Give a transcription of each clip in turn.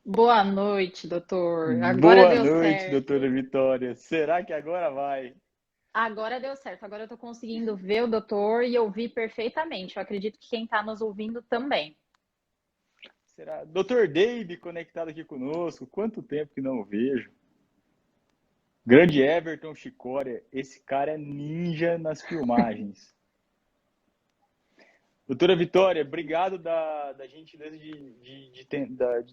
Boa noite, doutor. Agora Boa deu noite, doutora certo. Vitória. Será que agora vai? Agora deu certo. Agora eu tô conseguindo ver o doutor e ouvir perfeitamente. Eu acredito que quem está nos ouvindo também. Será? Doutor Dave conectado aqui conosco. Quanto tempo que não o vejo. Grande Everton Chicória. Esse cara é ninja nas filmagens. Doutora Vitória, obrigado da gentileza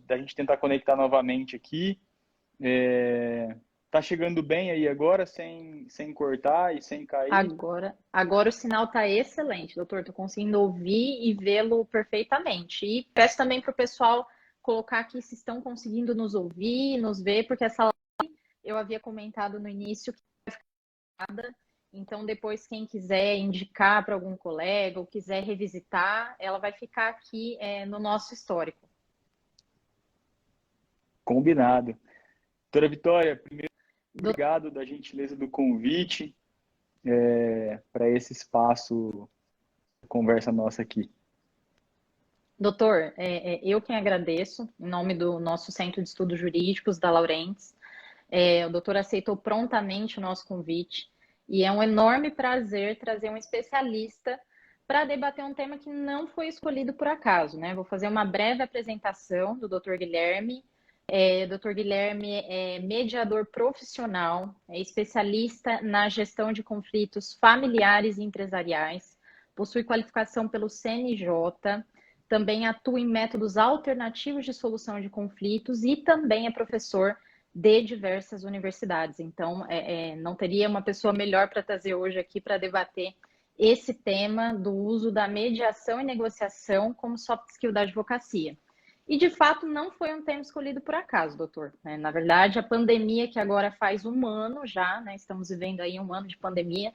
da gente tentar conectar novamente aqui. Tá chegando bem aí agora, sem cortar e sem cair? Agora o sinal está excelente, doutor. Estou conseguindo ouvir e vê-lo perfeitamente. E peço também para o pessoal colocar aqui se estão conseguindo nos ouvir, nos ver, porque essa live eu havia comentado no início que então, depois, quem quiser indicar para algum colega ou quiser revisitar, ela vai ficar aqui no nosso histórico. Combinado. Doutora Vitória, primeiro, Do- obrigado da gentileza do convite. Para esse espaço, conversa nossa aqui. Doutor, eu quem agradeço, em nome do nosso Centro de Estudos Jurídicos da Laurentes. O doutor aceitou prontamente o nosso convite e é um enorme prazer trazer um especialista para debater um tema que não foi escolhido por acaso, né? Vou fazer uma breve apresentação do Dr. Guilherme. Dr. Guilherme é mediador profissional, é especialista na gestão de conflitos familiares e empresariais, possui qualificação pelo CNJ, também atua em métodos alternativos de solução de conflitos e também é professor de diversas universidades. Então, não teria uma pessoa melhor para trazer hoje aqui para debater esse tema do uso da mediação e negociação como soft skill da advocacia. E, de fato, não foi um tema escolhido por acaso, doutor. Na verdade, a pandemia, que agora faz um ano já, né, estamos vivendo aí um ano de pandemia,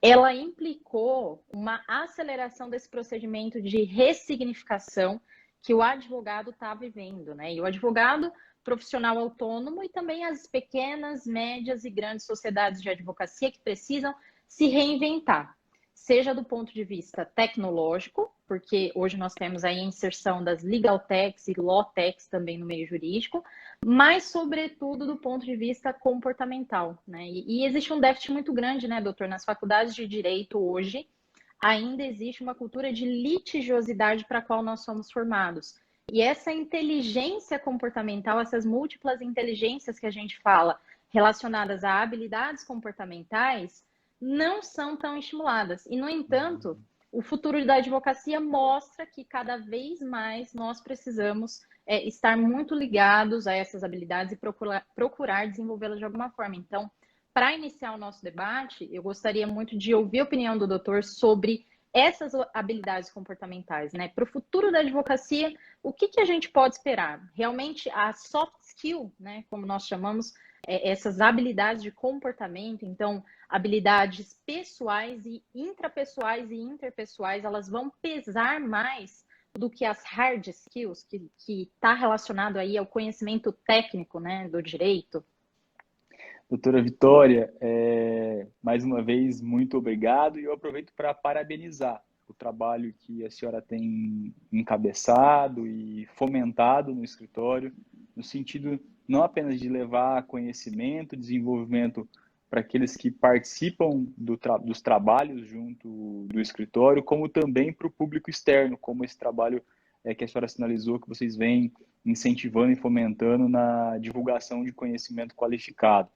ela implicou uma aceleração desse procedimento de ressignificação que o advogado está vivendo, né? E o advogado profissional autônomo e também as pequenas, médias e grandes sociedades de advocacia que precisam se reinventar, seja do ponto de vista tecnológico, porque hoje nós temos aí a inserção das legal techs e law techs também no meio jurídico, mas sobretudo do ponto de vista comportamental, né? E existe um déficit muito grande, né, doutor, nas faculdades de direito hoje, ainda existe uma cultura de litigiosidade para a qual nós somos formados. E essa inteligência comportamental, essas múltiplas inteligências que a gente fala, relacionadas a habilidades comportamentais, não são tão estimuladas. E, no entanto, o futuro da advocacia mostra que cada vez mais nós precisamos estar muito ligados a essas habilidades e procurar desenvolvê-las de alguma forma. Então, para iniciar o nosso debate, eu gostaria muito de ouvir a opinião do doutor sobre essas habilidades comportamentais, né? Para o futuro da advocacia, o que a gente pode esperar? Realmente a soft skill, né? Como nós chamamos, essas habilidades de comportamento, então habilidades pessoais e intrapessoais e interpessoais, elas vão pesar mais do que as hard skills, que está relacionado aí ao conhecimento técnico, né, do direito. Doutora Vitória, mais uma vez, muito obrigado e eu aproveito para parabenizar o trabalho que a senhora tem encabeçado e fomentado no escritório, no sentido não apenas de levar conhecimento, desenvolvimento para aqueles que participam dos trabalhos junto do escritório, como também para o público externo, como esse trabalho que a senhora sinalizou que vocês vêm incentivando e fomentando na divulgação de conhecimento qualificado.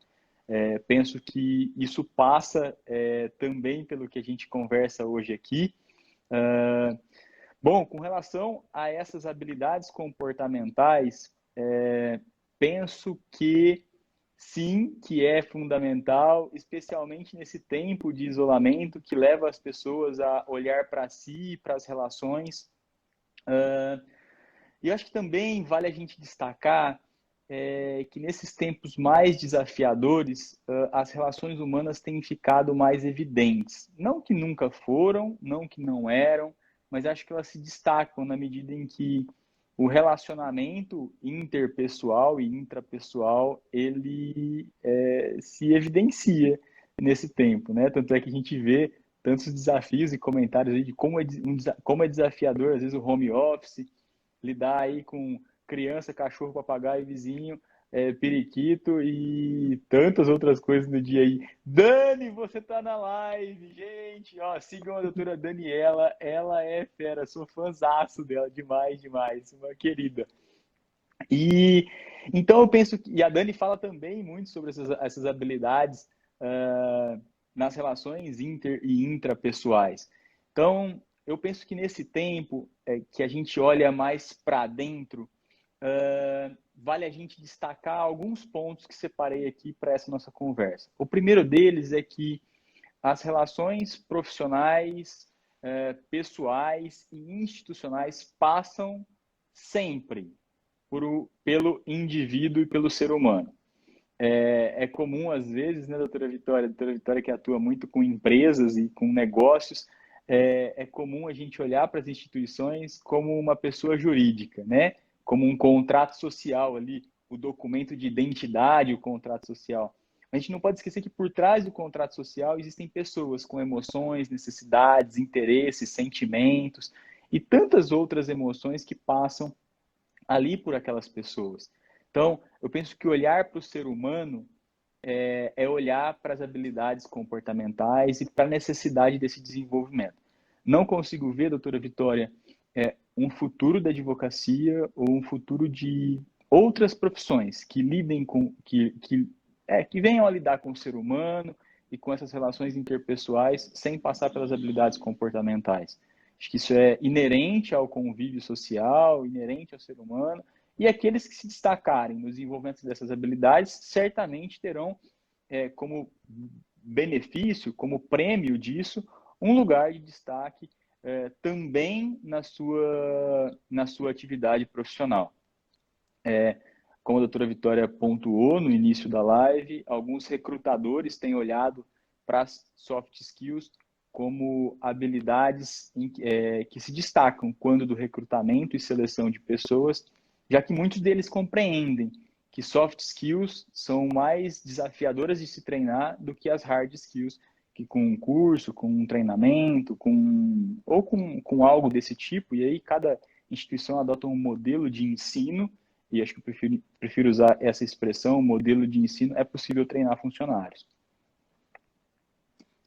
Penso que isso passa também pelo que a gente conversa hoje aqui. Bom, com relação a essas habilidades comportamentais, penso que sim, que é fundamental, especialmente nesse tempo de isolamento que leva as pessoas a olhar para si, para as relações. E eu acho que também vale a gente destacar que nesses tempos mais desafiadores, as relações humanas têm ficado mais evidentes. Não que nunca foram, não que não eram, mas acho que elas se destacam na medida em que o relacionamento interpessoal e intrapessoal ele se evidencia nesse tempo, né? Tanto é que a gente vê tantos desafios e comentários aí de como é desafiador às vezes o home office, lidar aí com criança, cachorro, papagaio, vizinho, periquito e tantas outras coisas no dia aí. Dani, você tá na live, gente. Ó, sigam a doutora Daniela, ela é fera, sou fãzaço dela, demais, demais, uma querida. E então eu penso que, e a Dani fala também muito sobre essas habilidades nas relações inter e intrapessoais. Então, eu penso que nesse tempo que a gente olha mais para dentro, vale a gente destacar alguns pontos que separei aqui para essa nossa conversa. O primeiro deles é que as relações profissionais, pessoais e institucionais passam sempre pelo indivíduo e pelo ser humano. É comum, às vezes, né, doutora Vitória que atua muito com empresas e com negócios, é comum a gente olhar para as instituições como uma pessoa jurídica, né? Como um contrato social ali, o documento de identidade, o contrato social. A gente não pode esquecer que por trás do contrato social existem pessoas com emoções, necessidades, interesses, sentimentos e tantas outras emoções que passam ali por aquelas pessoas. Então, eu penso que olhar para o ser humano é olhar para as habilidades comportamentais e para a necessidade desse desenvolvimento. Não consigo ver, doutora Vitória, um futuro da advocacia ou um futuro de outras profissões que lidem com, que venham a lidar com o ser humano e com essas relações interpessoais sem passar pelas habilidades comportamentais. Acho que isso é inerente ao convívio social, inerente ao ser humano, e aqueles que se destacarem no desenvolvimento dessas habilidades certamente terão como benefício, como prêmio disso, um lugar de destaque também na sua atividade profissional. Como a doutora Vitória pontuou no início da live, alguns recrutadores têm olhado para as soft skills como habilidades que se destacam quando do recrutamento e seleção de pessoas, já que muitos deles compreendem que soft skills são mais desafiadoras de se treinar do que as hard skills, que com um curso, com um treinamento, ou com algo desse tipo, e aí cada instituição adota um modelo de ensino, e acho que eu prefiro usar essa expressão, modelo de ensino, é possível treinar funcionários.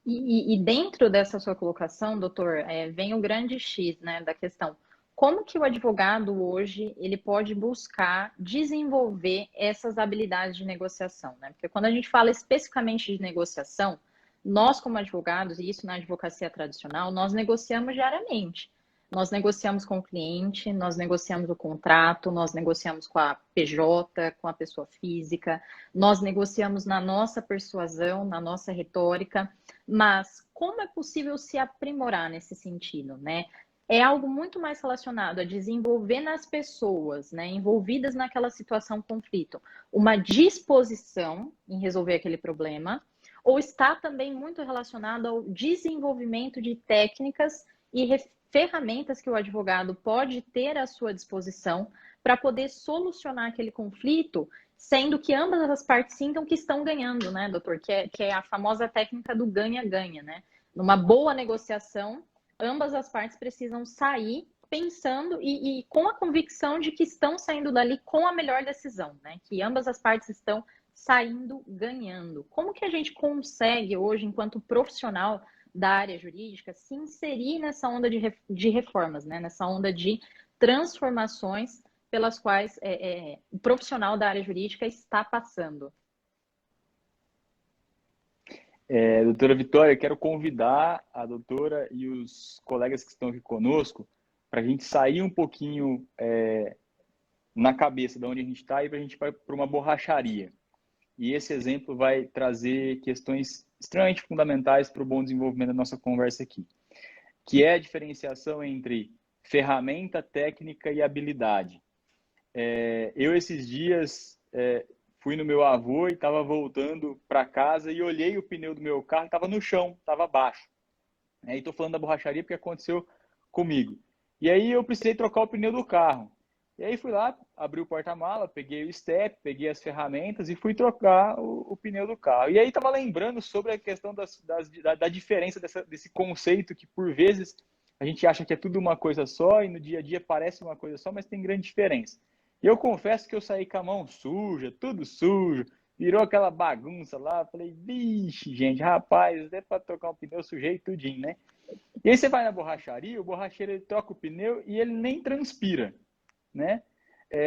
E dentro dessa sua colocação, doutor, vem o grande X, né, da questão. Como que o advogado hoje ele pode buscar desenvolver essas habilidades de negociação, né? Porque quando a gente fala especificamente de negociação, nós como advogados, e isso na advocacia tradicional, nós negociamos diariamente. Nós negociamos com o cliente, nós negociamos o contrato, nós negociamos com a PJ, com a pessoa física, nós negociamos na nossa persuasão, na nossa retórica, mas como é possível se aprimorar nesse sentido, né? É algo muito mais relacionado a desenvolver nas pessoas, né, envolvidas naquela situação conflito, uma disposição em resolver aquele problema, ou está também muito relacionado ao desenvolvimento de técnicas e ferramentas que o advogado pode ter à sua disposição para poder solucionar aquele conflito, sendo que ambas as partes sintam que estão ganhando, né, doutor? Que é a famosa técnica do ganha-ganha, né? Numa boa negociação, ambas as partes precisam sair pensando e com a convicção de que estão saindo dali com a melhor decisão, né? Que ambas as partes estão saindo ganhando. Como que a gente consegue hoje, enquanto profissional da área jurídica, se inserir nessa onda de reformas, né? Nessa onda de transformações pelas quais o profissional da área jurídica está passando? Doutora Vitória, quero convidar a doutora e os colegas que estão aqui conosco para a gente sair um pouquinho na cabeça de onde a gente está e para a gente ir para uma borracharia. E esse exemplo vai trazer questões extremamente fundamentais para o bom desenvolvimento da nossa conversa aqui, que é a diferenciação entre ferramenta, técnica e habilidade. Eu, esses dias, fui no meu avô e estava voltando para casa e olhei o pneu do meu carro, estava no chão, estava baixo. E estou falando da borracharia porque aconteceu comigo. E aí eu precisei trocar o pneu do carro. E aí fui lá, abri o porta-mala, peguei o step, peguei as ferramentas e fui trocar o pneu do carro. E aí estava lembrando sobre a questão da diferença desse conceito que, por vezes, a gente acha que é tudo uma coisa só e no dia a dia parece uma coisa só, mas tem grande diferença. E eu confesso que eu saí com a mão suja, tudo sujo, virou aquela bagunça lá. Falei, vixe, gente, rapaz, até para trocar um pneu sujei tudinho, né? E aí você vai na borracharia, o borracheiro ele troca o pneu e ele nem transpira, né?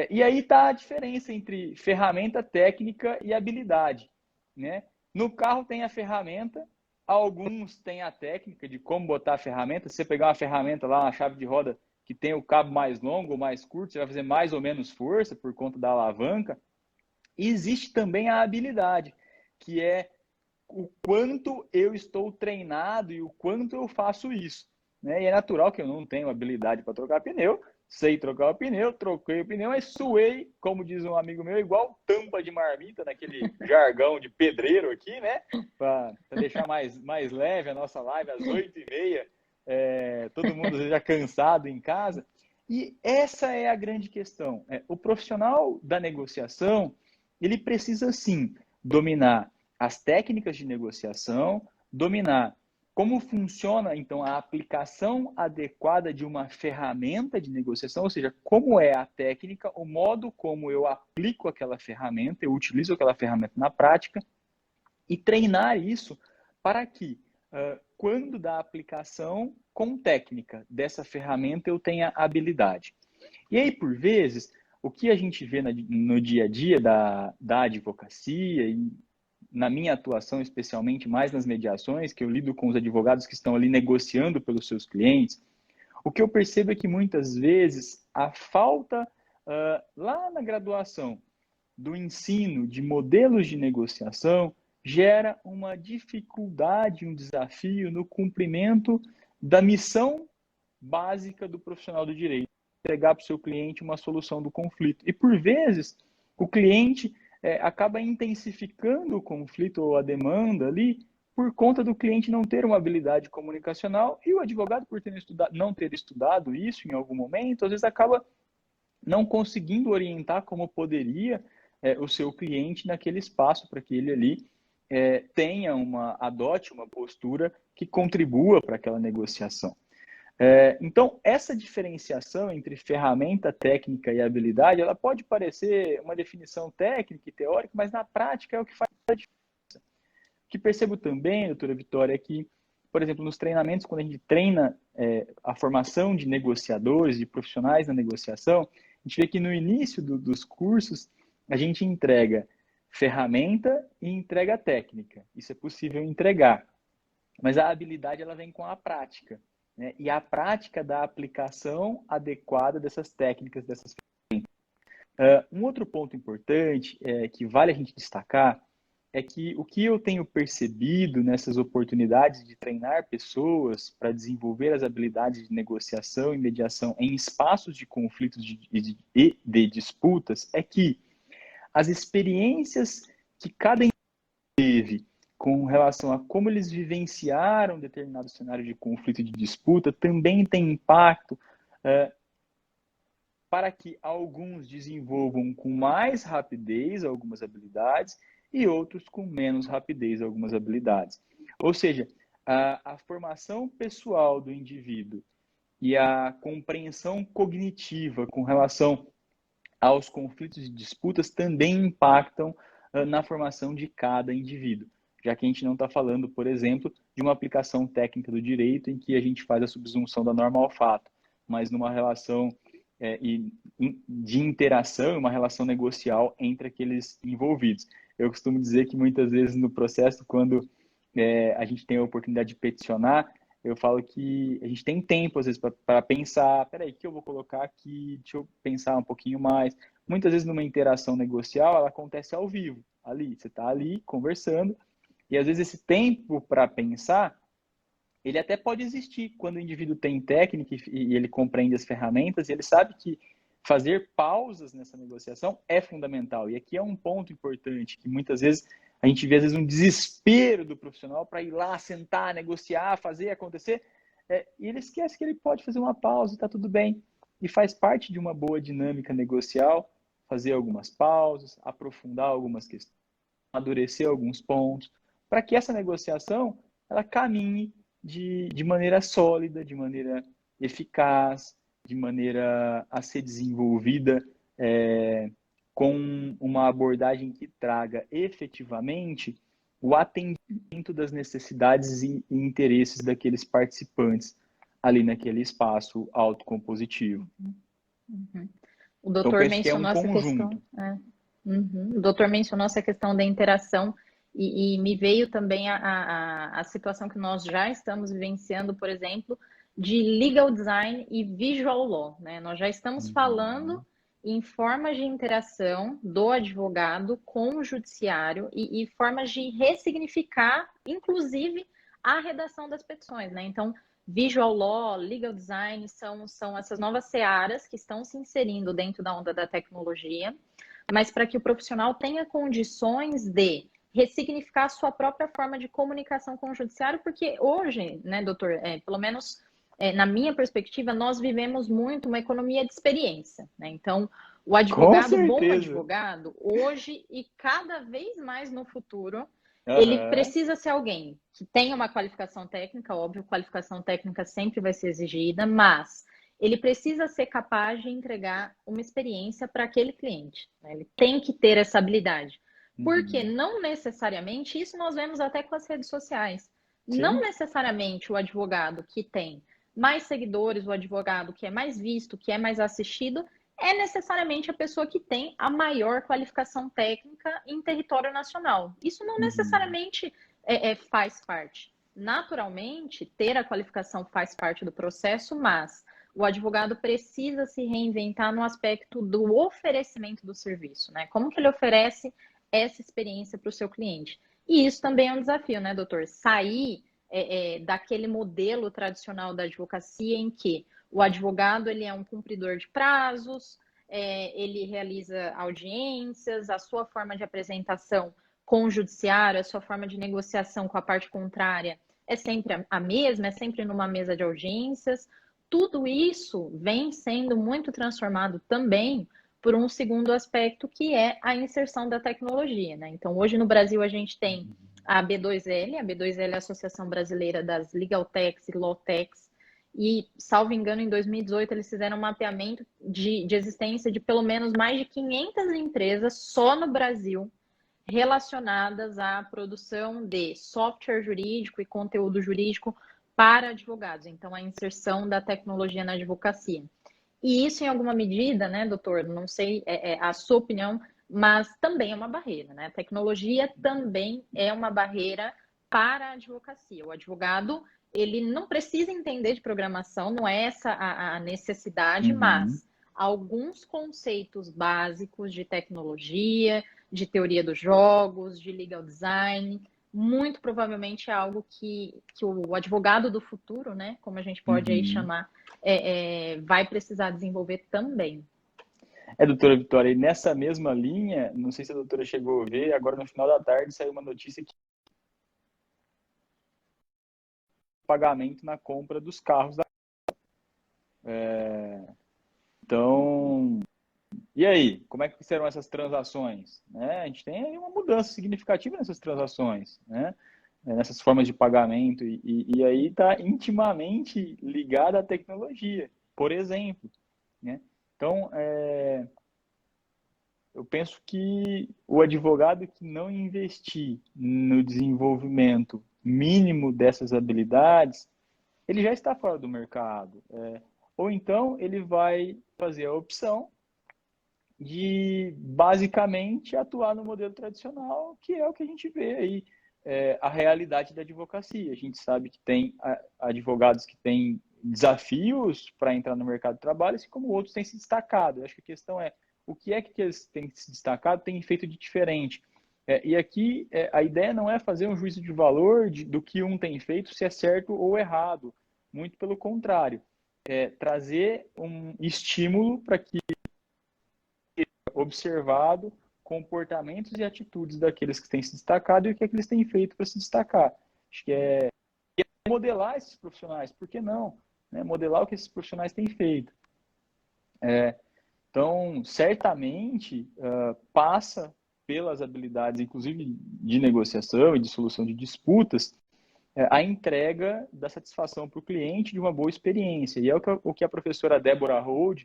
E aí tá a diferença entre ferramenta técnica e habilidade, né? No carro tem a ferramenta, alguns têm a técnica de como botar a ferramenta. Se você pegar uma ferramenta lá, uma chave de roda que tem o cabo mais longo ou mais curto, você vai fazer mais ou menos força por conta da alavanca. E existe também a habilidade, que é o quanto eu estou treinado e o quanto eu faço isso, né? E é natural que eu não tenho habilidade para trocar pneu, sei trocar o pneu, troquei o pneu, mas suei, como diz um amigo meu, igual tampa de marmita, naquele jargão de pedreiro aqui, né? Para deixar mais leve a nossa live às 8h30, todo mundo já cansado em casa. E essa é a grande questão. O profissional da negociação, ele precisa sim dominar as técnicas de negociação, dominar como funciona, então, a aplicação adequada de uma ferramenta de negociação, ou seja, como é a técnica, o modo como eu aplico aquela ferramenta, eu utilizo aquela ferramenta na prática, e treinar isso para que, quando da aplicação com técnica dessa ferramenta, eu tenha habilidade. E aí, por vezes, o que a gente vê no dia a dia da advocacia e na minha atuação, especialmente mais nas mediações, que eu lido com os advogados que estão ali negociando pelos seus clientes, o que eu percebo é que muitas vezes a falta, lá na graduação, do ensino de modelos de negociação gera uma dificuldade, um desafio no cumprimento da missão básica do profissional do direito, entregar para o seu cliente uma solução do conflito. E, por vezes, o cliente acaba intensificando o conflito ou a demanda ali por conta do cliente não ter uma habilidade comunicacional e o advogado, por não ter estudado isso em algum momento, às vezes acaba não conseguindo orientar como poderia o seu cliente naquele espaço para que ele ali adote uma postura que contribua para aquela negociação. Então, essa diferenciação entre ferramenta técnica e habilidade, ela pode parecer uma definição técnica e teórica, mas na prática é o que faz a diferença. O que percebo também, doutora Vitória, é que, por exemplo, nos treinamentos, quando a gente treina a formação de negociadores, de profissionais na negociação, a gente vê que no início dos cursos, a gente entrega ferramenta e entrega técnica. Isso é possível entregar. Mas a habilidade ela vem com a prática, né? E a prática da aplicação adequada dessas técnicas, dessas ferramentas. Um outro ponto importante que vale a gente destacar é que o que eu tenho percebido nessas oportunidades de treinar pessoas para desenvolver as habilidades de negociação e mediação em espaços de conflitos e de disputas é que as experiências que cada teve com relação a como eles vivenciaram determinado cenário de conflito e de disputa também tem impacto para que alguns desenvolvam com mais rapidez algumas habilidades e outros com menos rapidez algumas habilidades. Ou seja, a formação pessoal do indivíduo e a compreensão cognitiva com relação aos conflitos e disputas também impactam na formação de cada indivíduo, já que a gente não está falando, por exemplo, de uma aplicação técnica do direito em que a gente faz a subsunção da norma ao fato, mas numa relação de interação, uma relação negocial entre aqueles envolvidos. Eu costumo dizer que muitas vezes no processo, quando a gente tem a oportunidade de peticionar, eu falo que a gente tem tempo, às vezes, para pensar, peraí, o que eu vou colocar aqui? Deixa eu pensar um pouquinho mais. Muitas vezes, numa interação negocial, ela acontece ao vivo, ali. Você está ali, conversando, e às vezes esse tempo para pensar, ele até pode existir quando o indivíduo tem técnica e ele compreende as ferramentas, e ele sabe que fazer pausas nessa negociação é fundamental. E aqui é um ponto importante, que muitas vezes a gente vê, às vezes, um desespero do profissional para ir lá, sentar, negociar, fazer acontecer, e ele esquece que ele pode fazer uma pausa e está tudo bem. E faz parte de uma boa dinâmica negocial, fazer algumas pausas, aprofundar algumas questões, amadurecer alguns pontos, para que essa negociação ela caminhe de maneira sólida, de maneira eficaz, de maneira a ser desenvolvida com uma abordagem que traga efetivamente o atendimento das necessidades e interesses daqueles participantes ali naquele espaço autocompositivo. Uhum. O Então, doutor penso que é um mencionou essa questão. conjunto. O doutor mencionou essa questão da interação e me veio também a situação que nós já estamos vivenciando, por exemplo, de legal design e visual law, né? Nós já estamos falando em formas de interação do advogado com o judiciário e formas de ressignificar, inclusive, a redação das petições, né? Então, visual law, legal design são essas novas searas que estão se inserindo dentro da onda da tecnologia, mas para que o profissional tenha condições de ressignificar a sua própria forma de comunicação com o judiciário, porque hoje, né, doutor, pelo menos na minha perspectiva, nós vivemos muito uma economia de experiência, né? Então, o Com advogado, bom certeza. advogado, hoje e cada vez mais no futuro, ele Aham. precisa ser alguém que tenha uma qualificação técnica, óbvio, qualificação técnica sempre vai ser exigida, mas ele precisa ser capaz de entregar uma experiência para aquele cliente, né? Ele tem que ter essa habilidade. Porque Uhum. não necessariamente, isso nós vemos até com as redes sociais, não Sim. necessariamente o advogado que tem mais seguidores, o advogado que é mais visto, que é mais assistido, é necessariamente a pessoa que tem a maior qualificação técnica em território nacional. Isso não Uhum. necessariamente faz parte. Naturalmente, ter a qualificação faz parte do processo, mas o advogado precisa se reinventar no aspecto do oferecimento do serviço, né? Como que ele oferece essa experiência para o seu cliente? E isso também é um desafio, né, doutor? Sair daquele modelo tradicional da advocacia em que o advogado ele é um cumpridor de prazos, ele realiza audiências, a sua forma de apresentação com o judiciário, a sua forma de negociação com a parte contrária é sempre a mesma, é sempre numa mesa de audiências. Tudo isso vem sendo muito transformado também por um segundo aspecto, que é a inserção da tecnologia, né? Então, hoje no Brasil a gente tem a B2L é a Associação Brasileira das Legal Techs e Law Techs, e, salvo engano, em 2018 eles fizeram um mapeamento de existência de pelo menos mais de 500 empresas só no Brasil relacionadas à produção de software jurídico e conteúdo jurídico para advogados. Então, a inserção da tecnologia na advocacia. E isso, em alguma medida, né, doutor, não sei a sua opinião, mas também é uma barreira, né? A tecnologia também é uma barreira para a advocacia. O advogado, ele não precisa entender de programação, não é essa a necessidade, Uhum. mas alguns conceitos básicos de tecnologia, de teoria dos jogos, de legal design, muito provavelmente é algo que o advogado do futuro, né, como a gente pode aí Uhum. chamar, vai precisar desenvolver também. Doutora Vitória, e nessa mesma linha, não sei se a doutora chegou a ver, agora no final da tarde saiu uma notícia que pagamento na compra dos carros. Então, e aí, como é que serão essas transações? A gente tem aí uma mudança significativa nessas transações, né? Nessas formas de pagamento, e aí está intimamente ligada à tecnologia, por exemplo, né? Então, eu penso que o advogado que não investir no desenvolvimento mínimo dessas habilidades, ele já está fora do mercado. Ou então ele vai fazer a opção de basicamente atuar no modelo tradicional, que é o que a gente vê aí, a realidade da advocacia. A gente sabe que tem advogados que têm desafios para entrar no mercado de trabalho, assim como outros têm se destacado. Eu acho que a questão é o que é que eles têm se destacado, têm feito de diferente. E aqui a ideia não é fazer um juízo de valor do que um tem feito, se é certo ou errado. Muito pelo contrário. Trazer um estímulo para que observado comportamentos e atitudes daqueles que têm se destacado e o que é que eles têm feito para se destacar. Acho que é modelar esses profissionais, por que não? Modelar o que esses profissionais têm feito. Então, certamente, passa pelas habilidades, inclusive de negociação e de solução de disputas, a entrega da satisfação para o cliente de uma boa experiência. E é o que a professora Débora Hold,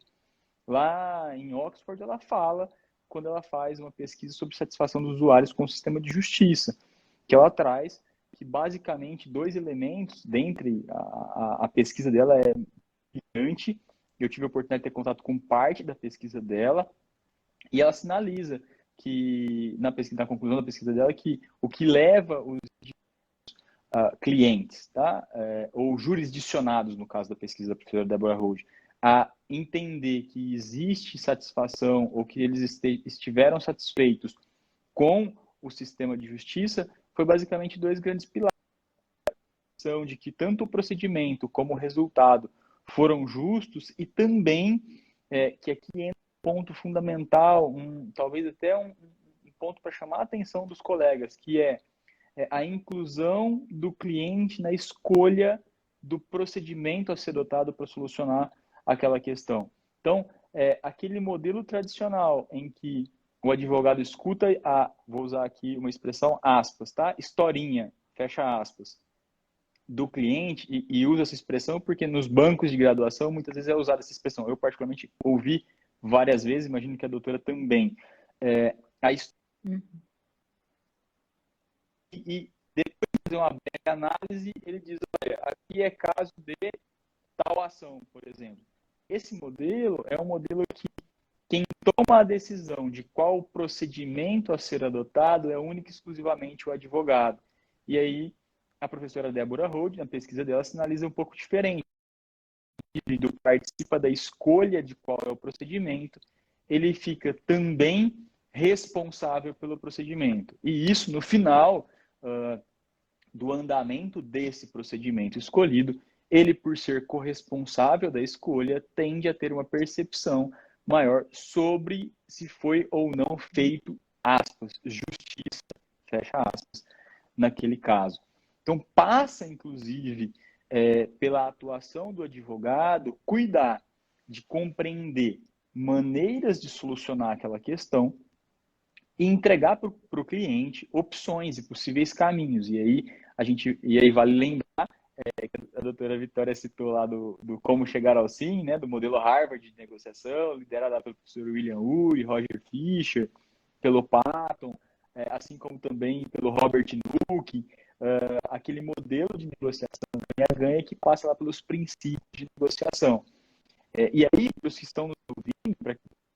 Lá em Oxford, ela fala, quando ela faz uma pesquisa sobre satisfação dos usuários com o sistema de justiça, que ela traz que basicamente dois elementos, dentre a pesquisa dela é gigante, eu tive a oportunidade de ter contato com parte da pesquisa dela, e ela sinaliza que, na conclusão da pesquisa dela, que o que leva os clientes, tá? Ou jurisdicionados, no caso da pesquisa da professora Deborah Hold, a entender que existe satisfação ou que eles estiveram satisfeitos com o sistema de justiça, foi basicamente dois grandes pilares, de que tanto o procedimento como o resultado foram justos e também que aqui entra um ponto fundamental, talvez até um ponto para chamar a atenção dos colegas, que é a inclusão do cliente na escolha do procedimento a ser adotado para solucionar aquela questão. Então, aquele modelo tradicional em que o advogado escuta vou usar aqui uma expressão, aspas, tá? Historinha, fecha aspas, do cliente, e uso essa expressão porque nos bancos de graduação muitas vezes é usada essa expressão. Eu, particularmente, ouvi várias vezes, imagino que a doutora também. E depois de fazer uma breve análise, ele diz, olha, aqui é caso de tal ação, por exemplo. Esse modelo é um modelo que quem toma a decisão de qual procedimento a ser adotado é único e exclusivamente o advogado. E aí, a professora Deborah Hold, na pesquisa dela, sinaliza um pouco diferente. O indivíduo participa da escolha de qual é o procedimento, ele fica também responsável pelo procedimento. E isso, no final do andamento desse procedimento escolhido, ele, por ser corresponsável da escolha, tende a ter uma percepção maior sobre se foi ou não feito, aspas, justiça, fecha aspas, naquele caso. Então, passa, inclusive, pela atuação do advogado, cuidar de compreender maneiras de solucionar aquela questão e entregar para o cliente opções e possíveis caminhos. E aí vale lembrar que a doutora Vitória citou lá do Como Chegar ao Sim, né, do modelo Harvard de negociação, liderado pelo professor William Ury, Roger Fisher, pelo Patton, assim como também pelo Robert Nook, aquele modelo de negociação ganha-ganha que passa lá pelos princípios de negociação. E aí, para os que estão nos ouvindo,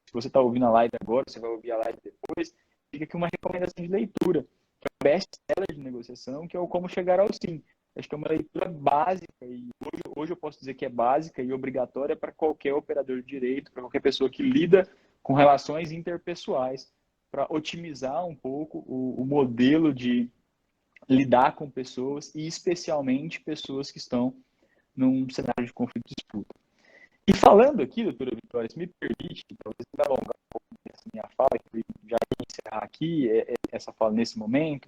se você está ouvindo a live agora, você vai ouvir a live depois, fica aqui uma recomendação de leitura, que é o best-seller de negociação, que é o Como Chegar ao Sim. Acho que é uma leitura básica, e hoje eu posso dizer que é básica e obrigatória para qualquer operador de direito, para qualquer pessoa que lida com relações interpessoais, para otimizar um pouco o modelo de lidar com pessoas, e especialmente pessoas que estão num cenário de conflito e disputa. E falando aqui, doutora Vitória, se me permite, talvez me alongar um pouco essa minha fala, que já ia encerrar aqui essa fala nesse momento,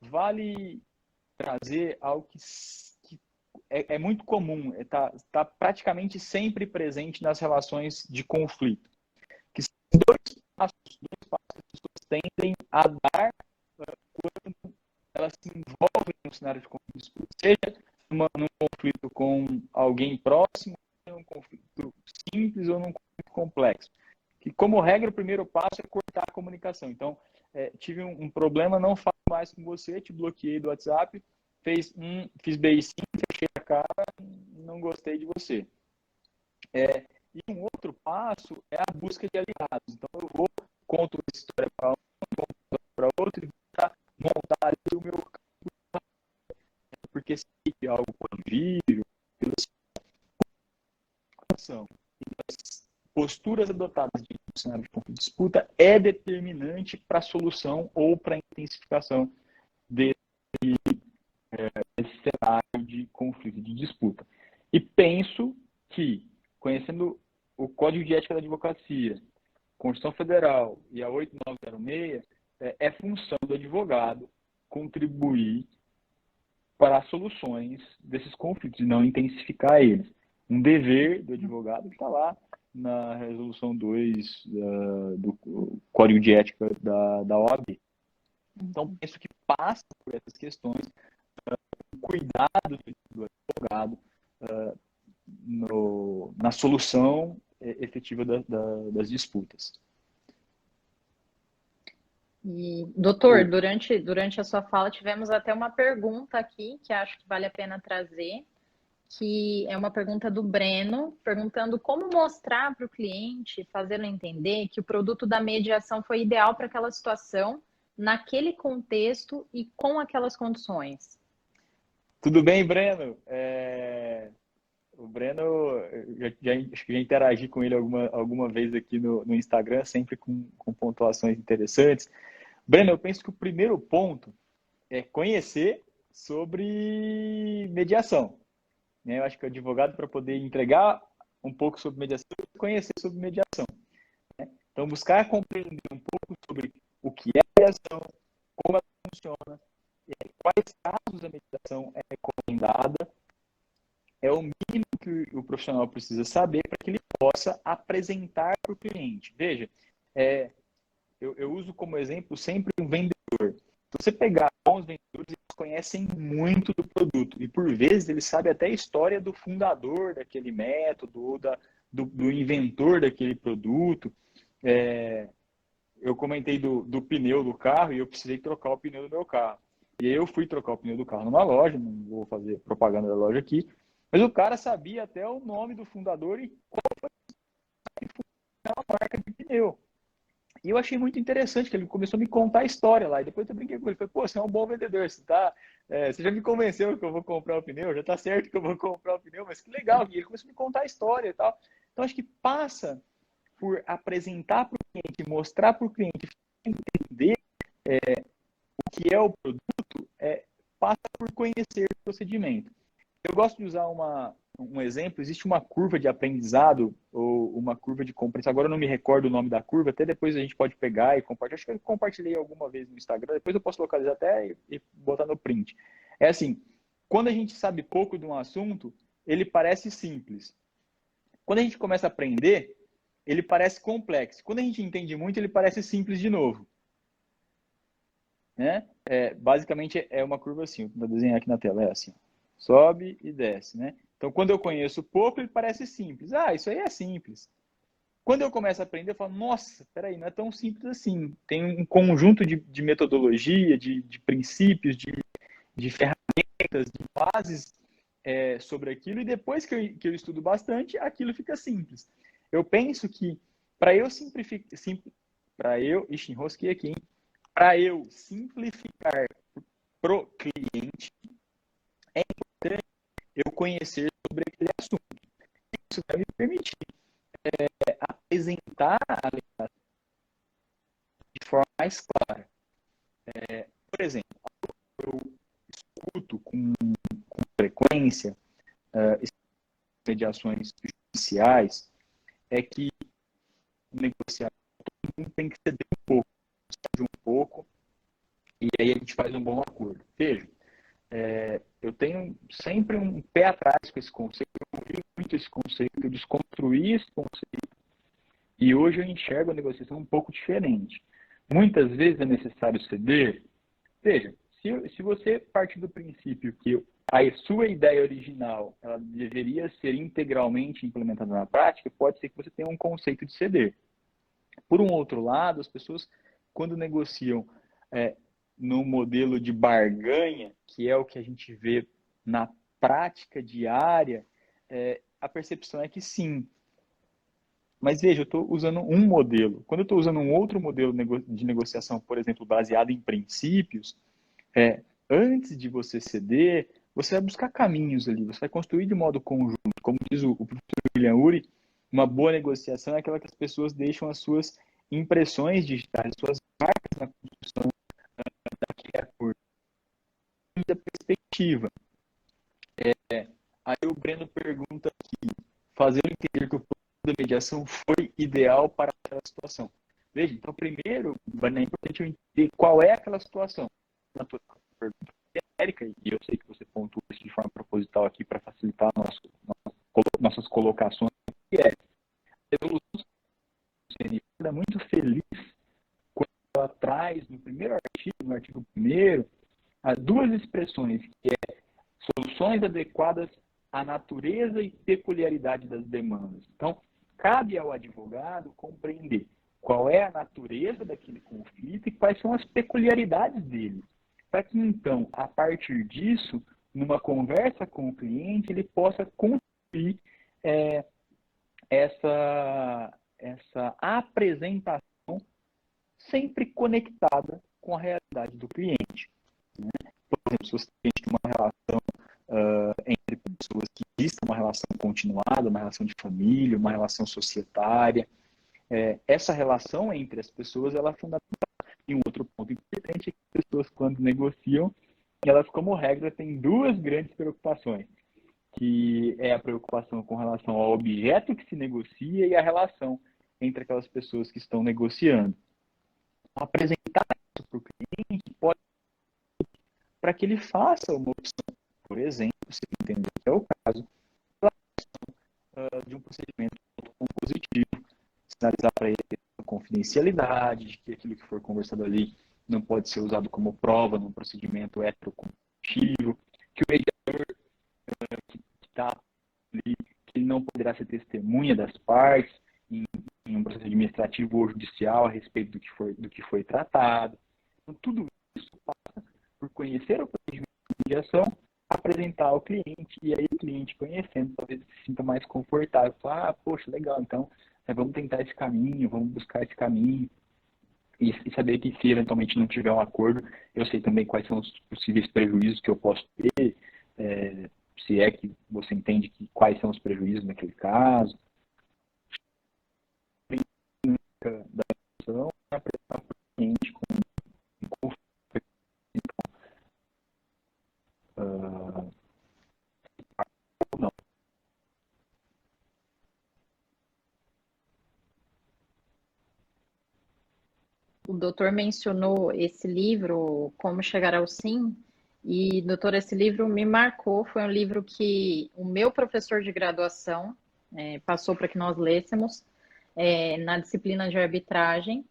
vale trazer algo que é muito comum, tá praticamente sempre presente nas relações de conflito, que são dois passos que as pessoas tendem a dar quando elas se envolvem no cenário de conflito, seja num conflito com alguém próximo, num conflito simples ou num conflito complexo. Que, como regra, o primeiro passo é cortar a comunicação. Então, tive um problema, não falo mais com você, te bloqueei do WhatsApp, fiz beicinho, fechei a cara, não gostei de você. E um outro passo é a busca de aliados. Então, eu vou, conto uma história para um, conto para outro, e vou montar ali o meu campo, porque sei que algo convívio, as posturas adotadas de cenário de conflito de disputa é determinante para a solução ou para a intensificação desse cenário de conflito de disputa. E penso que, conhecendo o Código de Ética da Advocacia, Constituição Federal e a 8906, é função do advogado contribuir para as soluções desses conflitos e não intensificar eles. Um dever do advogado que está lá na resolução 2 do Código de Ética da OAB. Então, penso que passa por essas questões, cuidado do advogado na solução efetiva das disputas. E, doutor, durante a sua fala tivemos até uma pergunta aqui que acho que vale a pena trazer, que é uma pergunta do Breno, perguntando como mostrar para o cliente, fazê-lo entender que o produto da mediação foi ideal para aquela situação, naquele contexto e com aquelas condições. Tudo bem, Breno? O Breno, acho que já interagi com ele alguma vez aqui no Instagram, sempre com pontuações interessantes. Breno, eu penso que o primeiro ponto é conhecer sobre mediação, né? Eu acho que o advogado, para poder entregar um pouco sobre mediação, tem que conhecer sobre mediação, né? Então, buscar compreender um pouco sobre o que é mediação, como ela funciona, quais casos a mediação é recomendada, é o mínimo que o profissional precisa saber para que ele possa apresentar para o cliente. Veja, eu uso como exemplo sempre um vendedor. Se você pegar bons vendedores, eles conhecem muito do produto e, por vezes, eles sabem até a história do fundador daquele método ou do inventor daquele produto. Eu comentei do pneu do carro e eu precisei trocar o pneu do meu carro. E eu fui trocar o pneu do carro numa loja, não vou fazer propaganda da loja aqui, mas o cara sabia até o nome do fundador e qual foi a marca de pneu. E eu achei muito interessante que ele começou a me contar a história lá. E depois eu brinquei com ele. Falei, pô, você é um bom vendedor. Você já me convenceu que eu vou comprar o pneu. Já tá certo que eu vou comprar o pneu. Mas que legal. E ele começou a me contar a história e tal. Então, acho que passa por apresentar para o cliente, mostrar para o cliente, entender o que é o produto, passa por conhecer o procedimento. Eu gosto de usar um exemplo. Existe uma curva de aprendizado ou uma curva de compreensão. Agora eu não me recordo o nome da curva, até depois a gente pode pegar e compartilhar. Acho que eu compartilhei alguma vez no Instagram, depois eu posso localizar até e botar no print. É assim, quando a gente sabe pouco de um assunto, ele parece simples. Quando a gente começa a aprender, ele parece complexo. Quando a gente entende muito, ele parece simples de novo. Né? Basicamente é uma curva assim, vou desenhar aqui na tela, é assim. Sobe e desce, né? Então, quando eu conheço pouco, ele parece simples. Ah, isso aí é simples. Quando eu começo a aprender, eu falo, nossa, peraí, não é tão simples assim. Tem um conjunto de metodologia, de princípios, de ferramentas, de bases sobre aquilo, e depois que eu estudo bastante, aquilo fica simples. Eu penso que para eu simplificar, ixi, enrosquei aqui, hein? Para eu simplificar pro cliente, é importante eu conhecer sobre aquele assunto. Isso vai me permitir apresentar a legislação de forma mais clara. Por exemplo, eu escuto com frequência mediações judiciais, é que o negociador tem que ceder um pouco, e aí a gente faz um bom acordo. Veja, eu tenho sempre um pé atrás com esse conceito, eu ouvi muito esse conceito, eu desconstruí esse conceito, e hoje eu enxergo a negociação um pouco diferente. Muitas vezes é necessário ceder. Veja, se você parte do princípio que a sua ideia original ela deveria ser integralmente implementada na prática, pode ser que você tenha um conceito de ceder. Por um outro lado, as pessoas, quando negociam no modelo de barganha, que é o que a gente vê na prática diária, a percepção é que sim. Mas veja, eu estou usando um modelo. Quando eu estou usando um outro modelo de negociação, por exemplo, baseado em princípios, antes de você ceder, você vai buscar caminhos ali, você vai construir de modo conjunto. Como diz o professor William Ury, uma boa negociação é aquela que as pessoas deixam as suas impressões digitais, as suas marcas na construção daquele acordo. Da perspectiva. Aí o Breno pergunta aqui, fazer entender que o plano da mediação foi ideal para aquela situação. Veja, então primeiro, é importante eu entender qual é aquela situação. Na tua pergunta genérica, e eu sei que você pontua isso de forma proposital aqui para facilitar nossas colocações, que é a evolução do CNI é muito feliz quando ela traz no primeiro artigo, no artigo 1º, as duas expressões, que é soluções adequadas à natureza e peculiaridade das demandas. Então, cabe ao advogado compreender qual é a natureza daquele conflito e quais são as peculiaridades dele. Para que, então, a partir disso, numa conversa com o cliente, ele possa construir essa apresentação sempre conectada com a realidade do cliente. Né? Por exemplo, se você tem uma relação entre pessoas que existe uma relação continuada, uma relação de família, uma relação societária, essa relação entre as pessoas ela é fundamental. E um outro ponto importante é que as pessoas, quando negociam, elas, como regra, têm duas grandes preocupações, que é a preocupação com relação ao objeto que se negocia e a relação entre aquelas pessoas que estão negociando. Apresentar isso para o cliente pode para que ele faça uma opção, por exemplo, se entender que é o caso, de um procedimento compositivo, sinalizar para ele a confidencialidade, de que aquilo que for conversado ali não pode ser usado como prova num procedimento heterocompetitivo, que o mediador que está ali, que ele não poderá ser testemunha das partes em um processo administrativo ou judicial a respeito do que foi tratado. Então, tudo isso passa por conhecer o procedimento de mediação, apresentar ao cliente, e aí o cliente conhecendo, talvez se sinta mais confortável. Falar, poxa, legal, então vamos tentar esse caminho, vamos buscar esse caminho. E saber que se eventualmente não tiver um acordo, eu sei também quais são os possíveis prejuízos que eu posso ter, se é que você entende quais são os prejuízos naquele caso. Da ação, apresentar para o cliente com não. O doutor mencionou esse livro, Como Chegar ao Sim, e, doutor, esse livro me marcou. Foi um livro que o meu professor de graduação passou para que nós lêssemos na disciplina de arbitragem.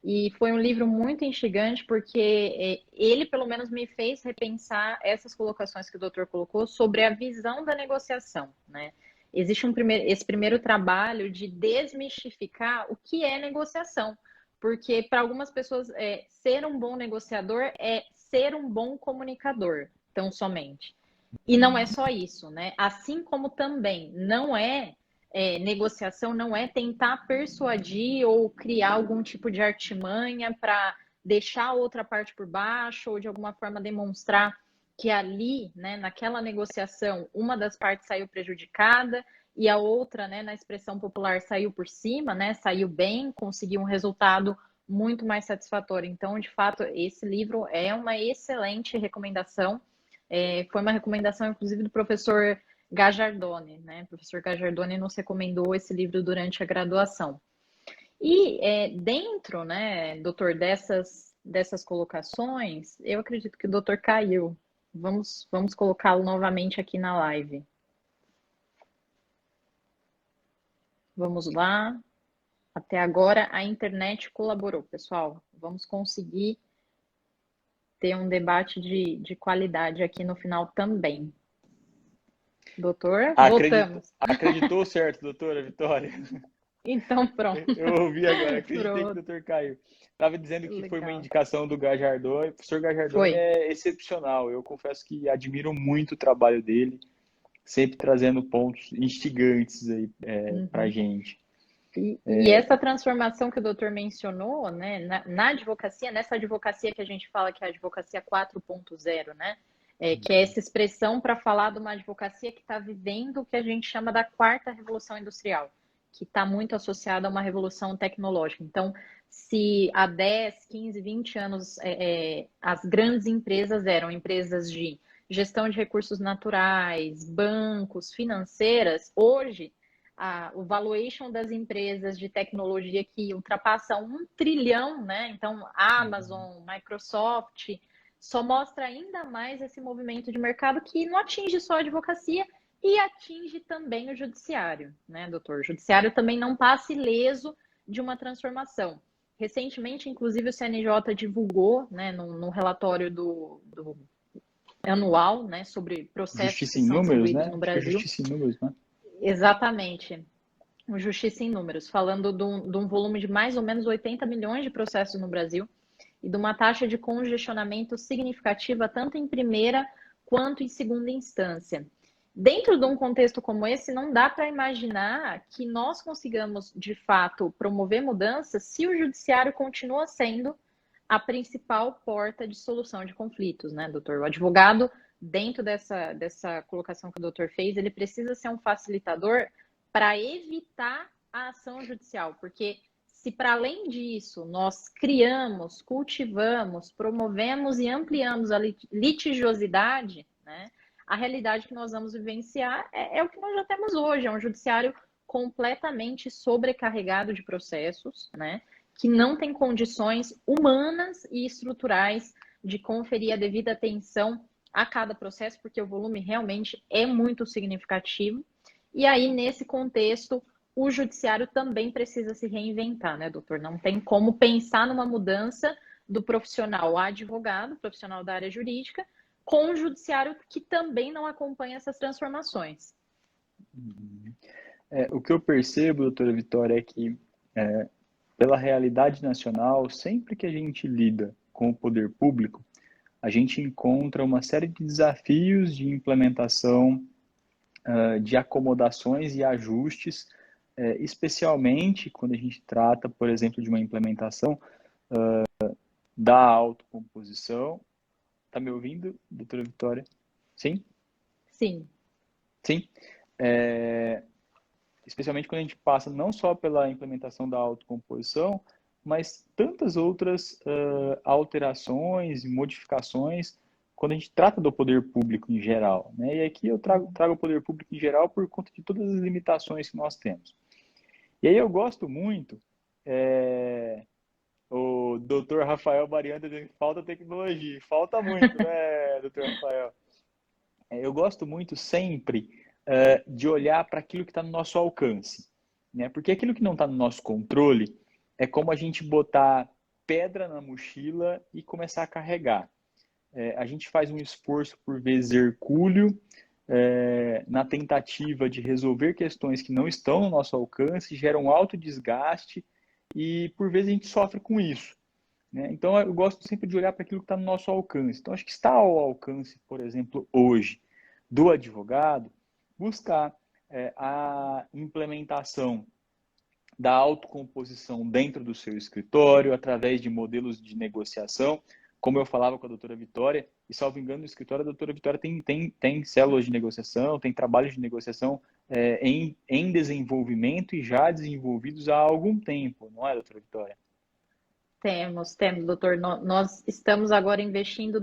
E foi um livro muito instigante porque ele, pelo menos, me fez repensar essas colocações que o doutor colocou sobre a visão da negociação, né? Existe esse primeiro trabalho de desmistificar o que é negociação, porque para algumas pessoas ser um bom negociador é ser um bom comunicador, tão somente. E não é só isso, né? Assim como também não negociação não é tentar persuadir ou criar algum tipo de artimanha para deixar a outra parte por baixo ou de alguma forma demonstrar que ali, né, naquela negociação, uma das partes saiu prejudicada e a outra, né, na expressão popular, saiu por cima, né, saiu bem, conseguiu um resultado muito mais satisfatório. Então, de fato, esse livro é uma excelente recomendação. Foi uma recomendação, inclusive, do professor Gajardoni, né? O professor Gajardoni nos recomendou esse livro durante a graduação. E dentro, né, doutor, dessas colocações, eu acredito que o doutor caiu. Vamos colocá-lo novamente aqui na live. Vamos lá. Até agora a internet colaborou, pessoal. Vamos conseguir ter um debate de qualidade aqui no final também. Doutor, voltamos. Acreditou certo, doutora Vitória? Então, pronto. Eu ouvi agora, acreditei que o doutor caiu. Estava dizendo que Legal. foi uma indicação do Gajardoni. O professor Gajardoni é excepcional. Eu confesso que admiro muito o trabalho dele, sempre trazendo pontos instigantes aí para a gente. E essa transformação que o doutor mencionou, né, na advocacia, nessa advocacia que a gente fala que é a advocacia 4.0, né? Que é essa expressão para falar de uma advocacia que está vivendo o que a gente chama da quarta revolução industrial, que está muito associada a uma revolução tecnológica. Então, se há 10, 15, 20 anos as grandes empresas eram empresas de gestão de recursos naturais, bancos, financeiras, hoje o valuation das empresas de tecnologia que ultrapassa 1 trilhão, né? Então, Amazon, Microsoft, só mostra ainda mais esse movimento de mercado que não atinge só a advocacia e atinge também o judiciário, né, doutor? O judiciário também não passa ileso de uma transformação. Recentemente, inclusive, o CNJ divulgou, né, no relatório do anual, né, sobre processos Justiça que em são números, distribuídos né? no Brasil. Justiça em números, né? Exatamente. O Justiça em Números, falando de um volume de mais ou menos 80 milhões de processos no Brasil e de uma taxa de congestionamento significativa tanto em primeira quanto em segunda instância. Dentro de um contexto como esse, não dá para imaginar que nós consigamos, de fato, promover mudanças se o judiciário continua sendo a principal porta de solução de conflitos, né, doutor? O advogado, dentro dessa colocação que o doutor fez, ele precisa ser um facilitador para evitar a ação judicial, porque se para além disso nós criamos, cultivamos, promovemos e ampliamos a litigiosidade, né, a realidade que nós vamos vivenciar é o que nós já temos hoje, é um judiciário completamente sobrecarregado de processos, né, que não tem condições humanas e estruturais de conferir a devida atenção a cada processo, porque o volume realmente é muito significativo. E aí, nesse contexto, o judiciário também precisa se reinventar, né, doutor? Não tem como pensar numa mudança do profissional advogado, profissional da área jurídica, com o judiciário que também não acompanha essas transformações. O que eu percebo, doutora Vitória, é que pela realidade nacional, sempre que a gente lida com o poder público, a gente encontra uma série de desafios de implementação, de acomodações e ajustes, especialmente quando a gente trata, por exemplo, de uma implementação da autocomposição. Está me ouvindo, doutora Vitória? Sim? Sim. Sim. Especialmente quando a gente passa não só pela implementação da autocomposição, mas tantas outras alterações e modificações quando a gente trata do poder público em geral, né? E aqui eu trago o poder público em geral por conta de todas as limitações que nós temos. E aí eu gosto muito, o doutor Rafael Mariano dizendo que falta tecnologia. Falta muito, né, doutor Rafael? Eu gosto muito sempre de olhar para aquilo que está no nosso alcance, né? Porque aquilo que não está no nosso controle é como a gente botar pedra na mochila e começar a carregar. A gente faz um esforço, por vezes, hercúleo, na tentativa de resolver questões que não estão no nosso alcance, gera um alto desgaste e, por vezes, a gente sofre com isso, né? Então, eu gosto sempre de olhar para aquilo que está no nosso alcance. Então, acho que está ao alcance, por exemplo, hoje, do advogado, buscar a implementação da autocomposição dentro do seu escritório, através de modelos de negociação, como eu falava com a doutora Vitória, e salvo engano, no escritório, a doutora Vitória tem células de negociação, tem trabalhos de negociação em desenvolvimento e já desenvolvidos há algum tempo, não é, doutora Vitória? Temos, doutor. Nós estamos agora investindo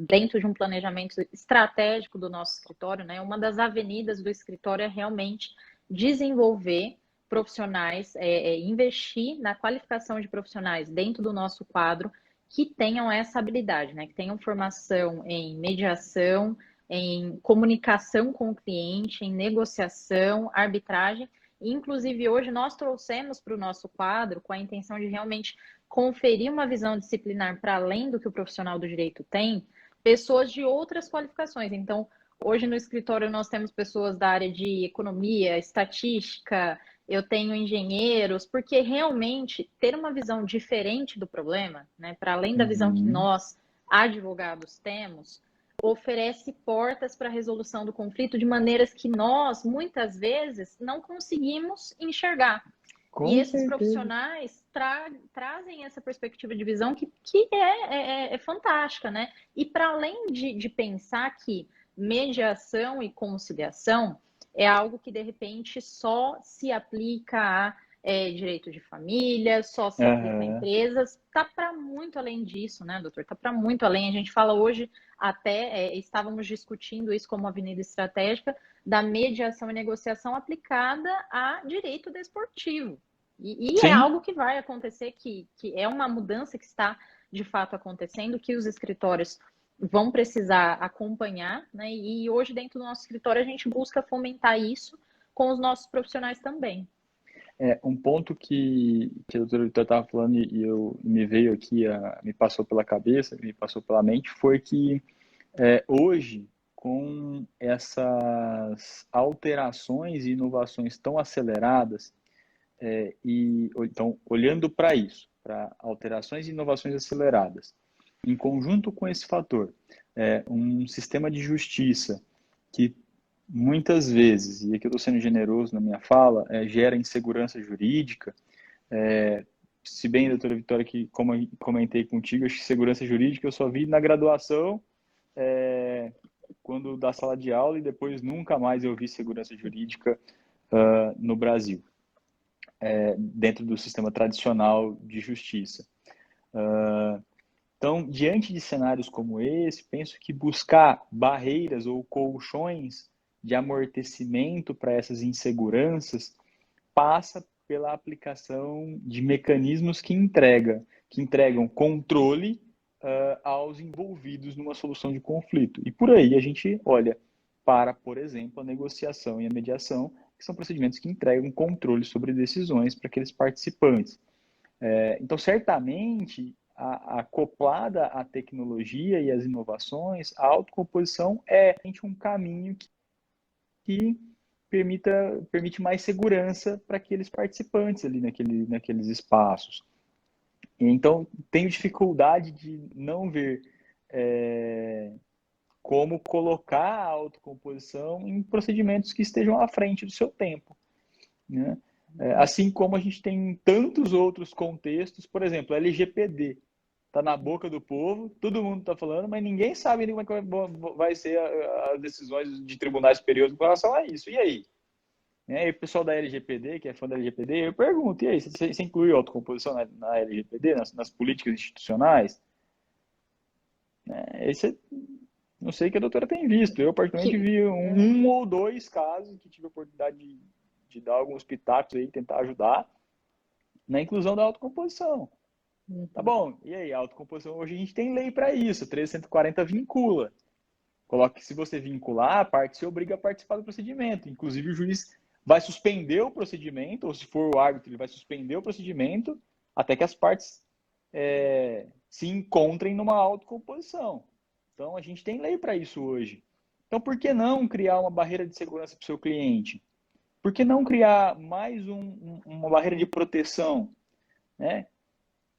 dentro de um planejamento estratégico do nosso escritório, né? Uma das avenidas do escritório é realmente desenvolver profissionais, investir na qualificação de profissionais dentro do nosso quadro que tenham essa habilidade, né? Que tenham formação em mediação, em comunicação com o cliente, em negociação, arbitragem. Inclusive, hoje nós trouxemos para o nosso quadro com a intenção de realmente conferir uma visão disciplinar para além do que o profissional do direito tem, pessoas de outras qualificações. Então, hoje no escritório nós temos pessoas da área de economia, estatística, eu tenho engenheiros, porque realmente ter uma visão diferente do problema, né, para além da visão que nós, advogados, temos, oferece portas para a resolução do conflito de maneiras que nós, muitas vezes, não conseguimos enxergar. Com E esses certeza. profissionais trazem essa perspectiva de visão que é fantástica, né? E para além de pensar que mediação e conciliação é algo que, de repente, só se aplica a direito de família, só se aplica a empresas, tá para muito além disso, né, doutor? Tá para muito além. A gente fala hoje, até estávamos discutindo isso como avenida estratégica, da mediação e negociação aplicada a direito desportivo. E é algo que vai acontecer, que é uma mudança que está de fato acontecendo, que os escritórios vão precisar acompanhar, né? E hoje, dentro do nosso escritório, a gente busca fomentar isso com os nossos profissionais também. Um ponto que a doutora Vitória estava falando e me veio aqui, me passou pela cabeça, me passou pela mente, foi que hoje, com essas alterações e inovações tão aceleradas, então, olhando para isso, para alterações e inovações aceleradas, em conjunto com esse fator, um sistema de justiça que muitas vezes, e aqui eu estou sendo generoso na minha fala, gera insegurança jurídica. Se bem, doutora Vitória, que como eu comentei contigo, acho que segurança jurídica eu só vi na graduação, quando da sala de aula, e depois nunca mais eu vi segurança jurídica no Brasil, dentro do sistema tradicional de justiça. Então, diante de cenários como esse, penso que buscar barreiras ou colchões de amortecimento para essas inseguranças passa pela aplicação de mecanismos que entregam controle aos envolvidos numa solução de conflito. E por aí a gente olha para, por exemplo, a negociação e a mediação, que são procedimentos que entregam controle sobre decisões para aqueles participantes. Então, certamente, acoplada à tecnologia e às inovações, a autocomposição é um caminho que permite mais segurança para aqueles participantes ali naqueles espaços. Então, tenho dificuldade de não ver como colocar a autocomposição em procedimentos que estejam à frente do seu tempo, né? Assim como a gente tem tantos outros contextos, por exemplo, LGPD. Está na boca do povo, todo mundo está falando, mas ninguém sabe como é que vai ser as decisões de tribunais superiores com relação a isso. E aí? E o pessoal da LGPD, que é fã da LGPD, eu pergunto, e aí, você inclui autocomposição na LGPD, nas políticas institucionais? Esse, não sei o que a doutora tem visto. Eu, particularmente, vi um ou dois casos que tive a oportunidade de dar alguns pitacos aí, tentar ajudar na inclusão da autocomposição. Tá bom, e aí, a autocomposição, hoje a gente tem lei para isso, 1340 vincula. Coloca que se você vincular, a parte se obriga a participar do procedimento. Inclusive, o juiz vai suspender o procedimento, ou se for o árbitro, ele vai suspender o procedimento, até que as partes se encontrem numa autocomposição. Então, a gente tem lei para isso hoje. Então, por que não criar uma barreira de segurança para o seu cliente? Por que não criar mais uma barreira de proteção, né?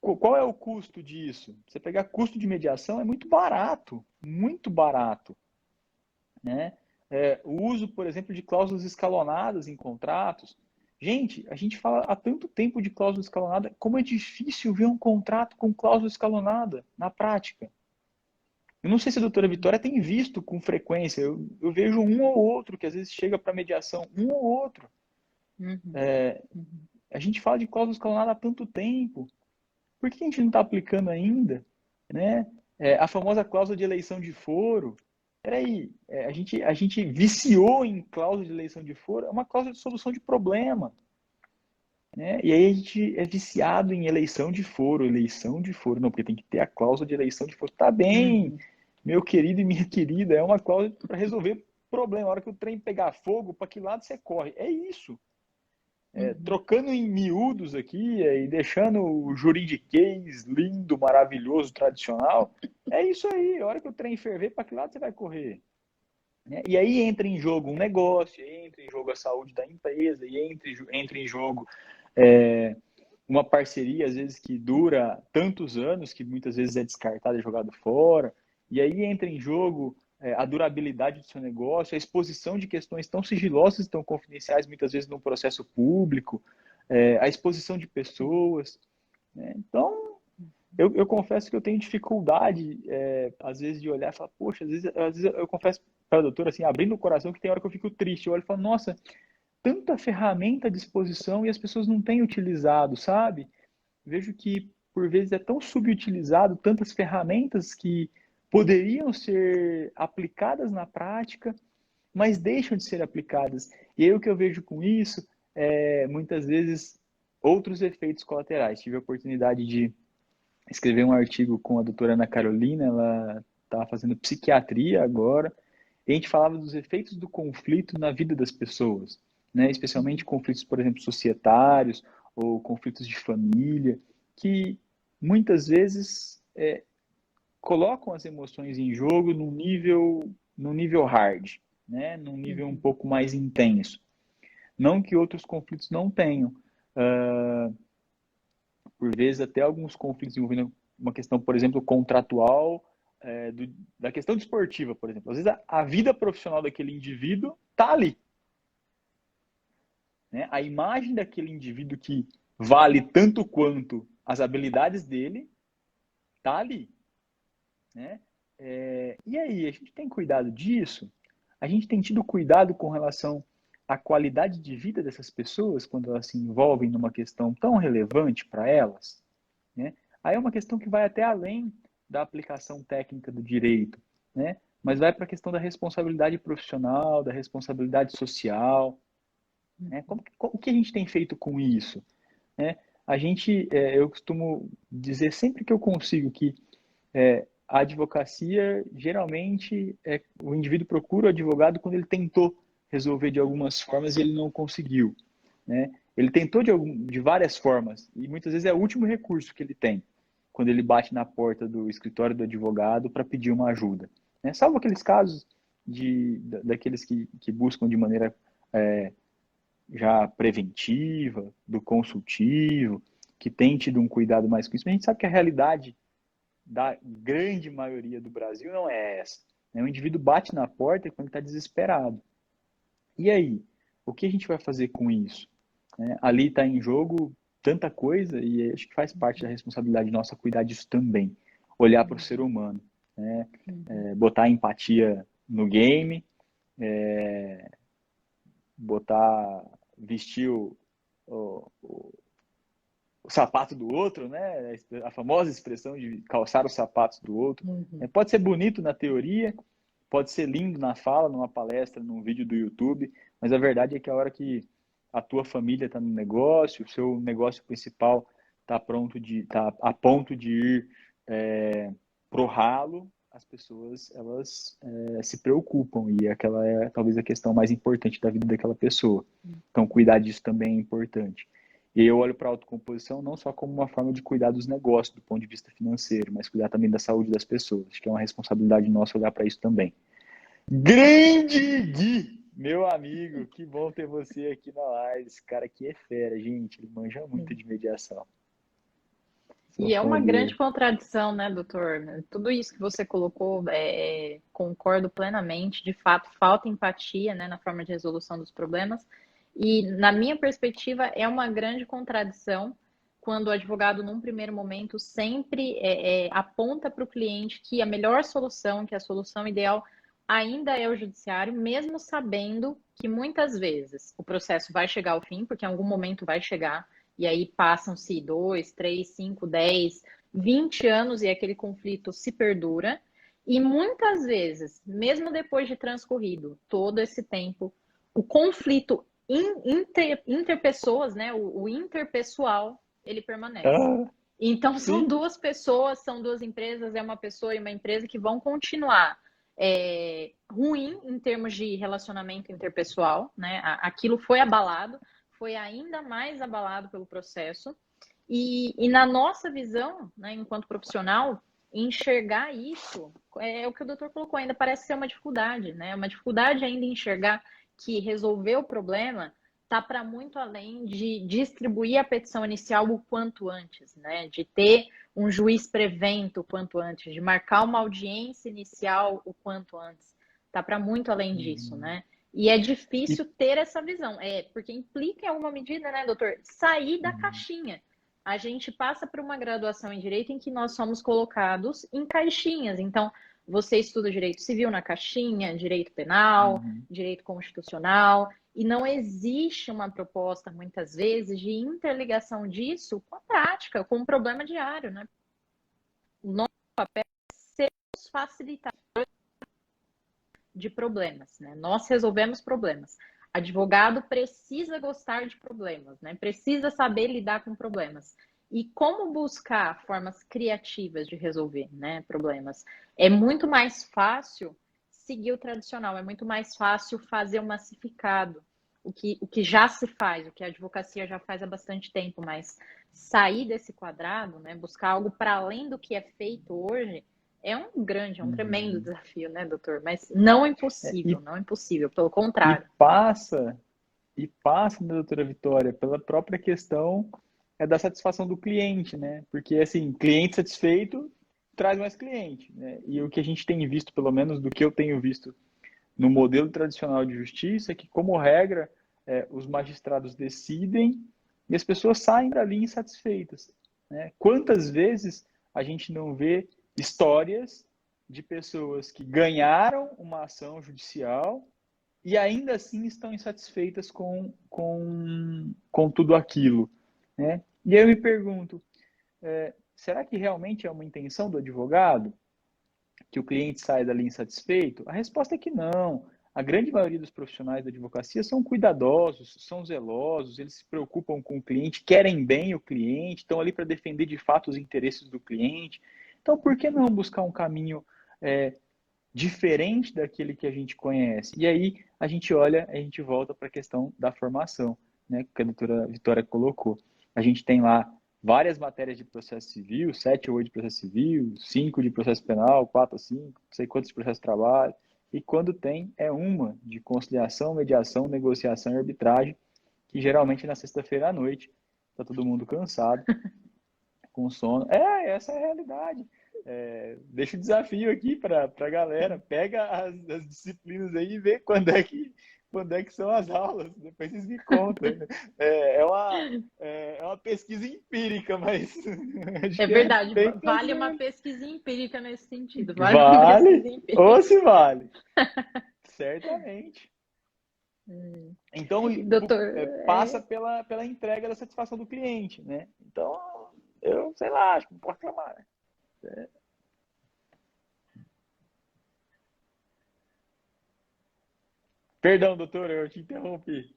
Qual é o custo disso? Você pegar custo de mediação é muito barato, né? O uso, por exemplo, de cláusulas escalonadas em contratos. Gente, a gente fala há tanto tempo de cláusula escalonada, como é difícil ver um contrato com cláusula escalonada na prática. Eu não sei se a doutora Vitória tem visto com frequência, eu vejo um ou outro que às vezes chega para mediação, um ou outro. A gente fala de cláusula escalonada há tanto tempo. Por que a gente não está aplicando ainda, né? A famosa cláusula de eleição de foro. Peraí, a gente viciou em cláusula de eleição de foro, é uma cláusula de solução de problema, né? E aí a gente é viciado em eleição de foro, não, porque tem que ter a cláusula de eleição de foro. Tá bem, meu querido e minha querida, é uma cláusula para resolver problema. A hora que o trem pegar fogo, para que lado você corre? É isso. Trocando em miúdos aqui e deixando o juridiquês lindo, maravilhoso, tradicional, é isso aí. A hora que o trem ferver, para que lado você vai correr? E aí entra em jogo um negócio, entra em jogo a saúde da empresa, e entra em jogo uma parceria, às vezes, que dura tantos anos, que muitas vezes é descartada e jogado fora. E aí entra em jogo a durabilidade do seu negócio, a exposição de questões tão sigilosas, tão confidenciais, muitas vezes no processo público, a exposição de pessoas, né? Então, eu confesso que eu tenho dificuldade, às vezes, de olhar e falar, poxa, às vezes eu confesso para a doutora, assim, abrindo o coração, que tem hora que eu fico triste. Eu olho e falo, nossa, tanta ferramenta à disposição e as pessoas não têm utilizado, sabe? Vejo que, por vezes, é tão subutilizado, tantas ferramentas que poderiam ser aplicadas na prática, mas deixam de ser aplicadas. E aí o que eu vejo com isso muitas vezes, outros efeitos colaterais. Tive a oportunidade de escrever um artigo com a doutora Ana Carolina, ela está fazendo psiquiatria agora, e a gente falava dos efeitos do conflito na vida das pessoas, né? Especialmente conflitos, por exemplo, societários ou conflitos de família, que muitas vezes colocam as emoções em jogo num nível no nível hard, né? Num nível um pouco mais intenso. Não que outros conflitos não tenham. Por vezes, até alguns conflitos envolvendo uma questão, por exemplo, contratual, da questão desportiva, por exemplo. Às vezes, a vida profissional daquele indivíduo está ali. Né? A imagem daquele indivíduo que vale tanto quanto as habilidades dele está ali. Né? E aí, a gente tem cuidado disso? A gente tem tido cuidado com relação à qualidade de vida dessas pessoas quando elas se envolvem numa questão tão relevante para elas? Né? Aí é uma questão que vai até além da aplicação técnica do direito, né? Mas vai para a questão da responsabilidade profissional, da responsabilidade social. Né? O que a gente tem feito com isso? Né? Eu costumo dizer sempre que eu consigo que a advocacia, geralmente, o indivíduo procura o advogado quando ele tentou resolver de algumas formas e ele não conseguiu. Né? Ele tentou de várias formas e muitas vezes é o último recurso que ele tem quando ele bate na porta do escritório do advogado para pedir uma ajuda. Né? Salvo aqueles casos daqueles que buscam de maneira já preventiva, do consultivo, que tem tido um cuidado mais com isso. Mas a gente sabe que a realidade da grande maioria do Brasil não é essa. Né? O indivíduo bate na porta quando está desesperado. E aí? O que a gente vai fazer com isso? Ali está em jogo tanta coisa e acho que faz parte da responsabilidade nossa cuidar disso também. Olhar para o ser humano, né? Botar empatia no game, vestir o sapato do outro, né? A famosa expressão de calçar os sapatos do outro. Pode ser bonito na teoria, pode ser lindo na fala, numa palestra, num vídeo do YouTube, mas a verdade é que a hora que a tua família está no negócio, o seu negócio principal está a ponto de ir pro ralo, as pessoas elas se preocupam e aquela é talvez a questão mais importante da vida daquela pessoa. Então cuidar disso também é importante. E eu olho para a autocomposição não só como uma forma de cuidar dos negócios do ponto de vista financeiro, mas cuidar também da saúde das pessoas. Acho que é uma responsabilidade nossa olhar para isso também. Grande Gui, meu amigo, que bom ter você aqui na live. Esse cara aqui é fera, gente. Ele manja muito de mediação. E é uma grande contradição, né, doutor? Tudo isso que você colocou, concordo plenamente. De fato, falta empatia, né, na forma de resolução dos problemas. E, na minha perspectiva, é uma grande contradição quando o advogado, num primeiro momento, sempre aponta para o cliente que a melhor solução, que a solução ideal ainda é o judiciário, mesmo sabendo que muitas vezes o processo vai chegar ao fim, porque em algum momento vai chegar, e aí passam-se 2, 3, 5, 10, 20 anos e aquele conflito se perdura. E muitas vezes, mesmo depois de transcorrido todo esse tempo, o conflito interpessoas, né, o interpessoal, ele permanece. Então, são duas pessoas, são duas empresas, é uma pessoa e uma empresa que vão continuar ruim em termos de relacionamento interpessoal, né? Aquilo foi abalado, foi ainda mais abalado pelo processo. E na nossa visão, né, enquanto profissional, enxergar isso é o que o doutor colocou, ainda parece ser uma dificuldade, né? Uma dificuldade ainda enxergar que resolver o problema está para muito além de distribuir a petição inicial o quanto antes, né? De ter um juiz prevento o quanto antes, de marcar uma audiência inicial o quanto antes. Está para muito além disso, né? E é difícil ter essa visão, porque implica em alguma medida, né, doutor, sair da caixinha. A gente passa por uma graduação em direito em que nós somos colocados em caixinhas. Então, você estuda direito civil na caixinha, direito penal, direito constitucional, e não existe uma proposta, muitas vezes, de interligação disso com a prática, com o problema diário, né? O nosso papel é ser os facilitadores de problemas, né? Nós resolvemos problemas. Advogado precisa gostar de problemas, né? Precisa saber lidar com problemas. E como buscar formas criativas de resolver, né, problemas? É muito mais fácil seguir o tradicional, é muito mais fácil fazer o massificado, o que já se faz, o que a advocacia já faz há bastante tempo, mas sair desse quadrado, né, buscar algo para além do que é feito hoje, é um tremendo desafio, né, doutor? Mas não É, impossível, não impossível, pelo e contrário. passa, né, doutora Vitória, pela própria questão da satisfação do cliente, né? Porque, assim, cliente satisfeito traz mais cliente, né? E o que a gente tem visto, pelo menos do que eu tenho visto no modelo tradicional de justiça, é que, como regra, os magistrados decidem e as pessoas saem dali insatisfeitas, né? Quantas vezes a gente não vê histórias de pessoas que ganharam uma ação judicial e ainda assim estão insatisfeitas com tudo aquilo, né? E aí eu me pergunto, será que realmente é uma intenção do advogado que o cliente saia dali insatisfeito? A resposta é que não. A grande maioria dos profissionais da advocacia são cuidadosos, são zelosos, eles se preocupam com o cliente, querem bem o cliente, estão ali para defender de fato os interesses do cliente. Então, por que não buscar um caminho diferente daquele que a gente conhece? E aí a gente olha, a gente volta para a questão da formação, né, que a doutora Vitória colocou. A gente tem lá várias matérias de processo civil, 7 ou 8 de processo civil, 5 de processo penal, 4 ou 5, não sei quantos de processo de trabalho, e quando tem é uma de conciliação, mediação, negociação e arbitragem, que geralmente é na sexta-feira à noite, está todo mundo cansado, com sono. Essa é a realidade. Deixa o desafio aqui para a galera. Pega as disciplinas aí e vê quando é que são as aulas. Depois vocês me contam. É uma pesquisa empírica, mas acho É que é verdade, bem vale uma tranquilo. pesquisa empírica nesse sentido, vale uma pesquisa Vale empírica. ou se vale? Certamente. Então, Doutor, passa pela entrega da satisfação do cliente, né? Então, eu sei lá, acho que não posso reclamar, né? Perdão, doutor, eu te interrompi.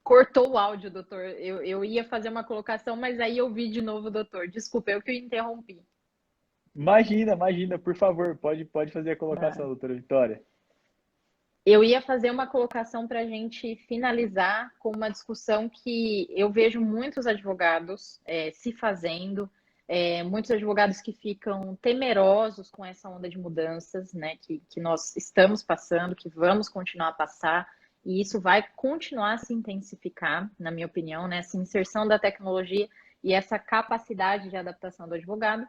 cortou o áudio, doutor. Eu ia fazer uma colocação, mas aí eu vi de novo, doutor. Desculpa, eu que o interrompi. Imagina, por favor, pode fazer a Ah, colocação, doutora Vitória. eu ia fazer uma colocação para a gente finalizar com uma discussão que eu vejo muitos advogados se fazendo, muitos advogados que ficam temerosos com essa onda de mudanças, né, que nós estamos passando, que vamos continuar a passar, e isso vai continuar a se intensificar, na minha opinião, né, essa inserção da tecnologia e essa capacidade de adaptação do advogado.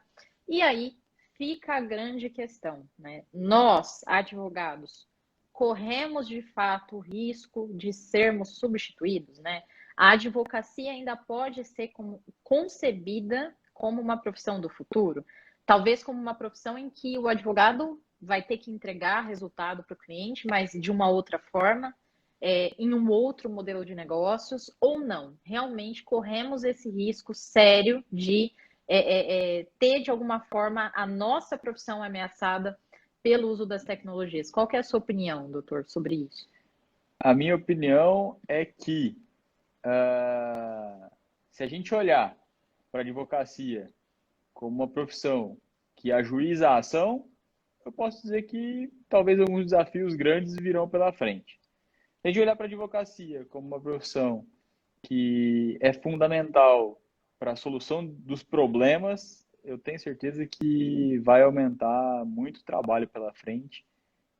E aí fica a grande questão, né? Nós, advogados, corremos de fato o risco de sermos substituídos, né? A advocacia ainda pode ser concebida como uma profissão do futuro, talvez como uma profissão em que o advogado vai ter que entregar resultado para o cliente, mas de uma outra forma, em um outro modelo de negócios, ou não. Realmente corremos esse risco sério de ter, de alguma forma, a nossa profissão ameaçada pelo uso das tecnologias. Qual que é a sua opinião, doutor, sobre isso? A minha opinião é que se a gente olhar para a advocacia como uma profissão que ajuiza a ação, eu posso dizer que talvez alguns desafios grandes virão pela frente. Se a gente olhar para a advocacia como uma profissão que é fundamental para a solução dos problemas, eu tenho certeza que vai aumentar muito trabalho pela frente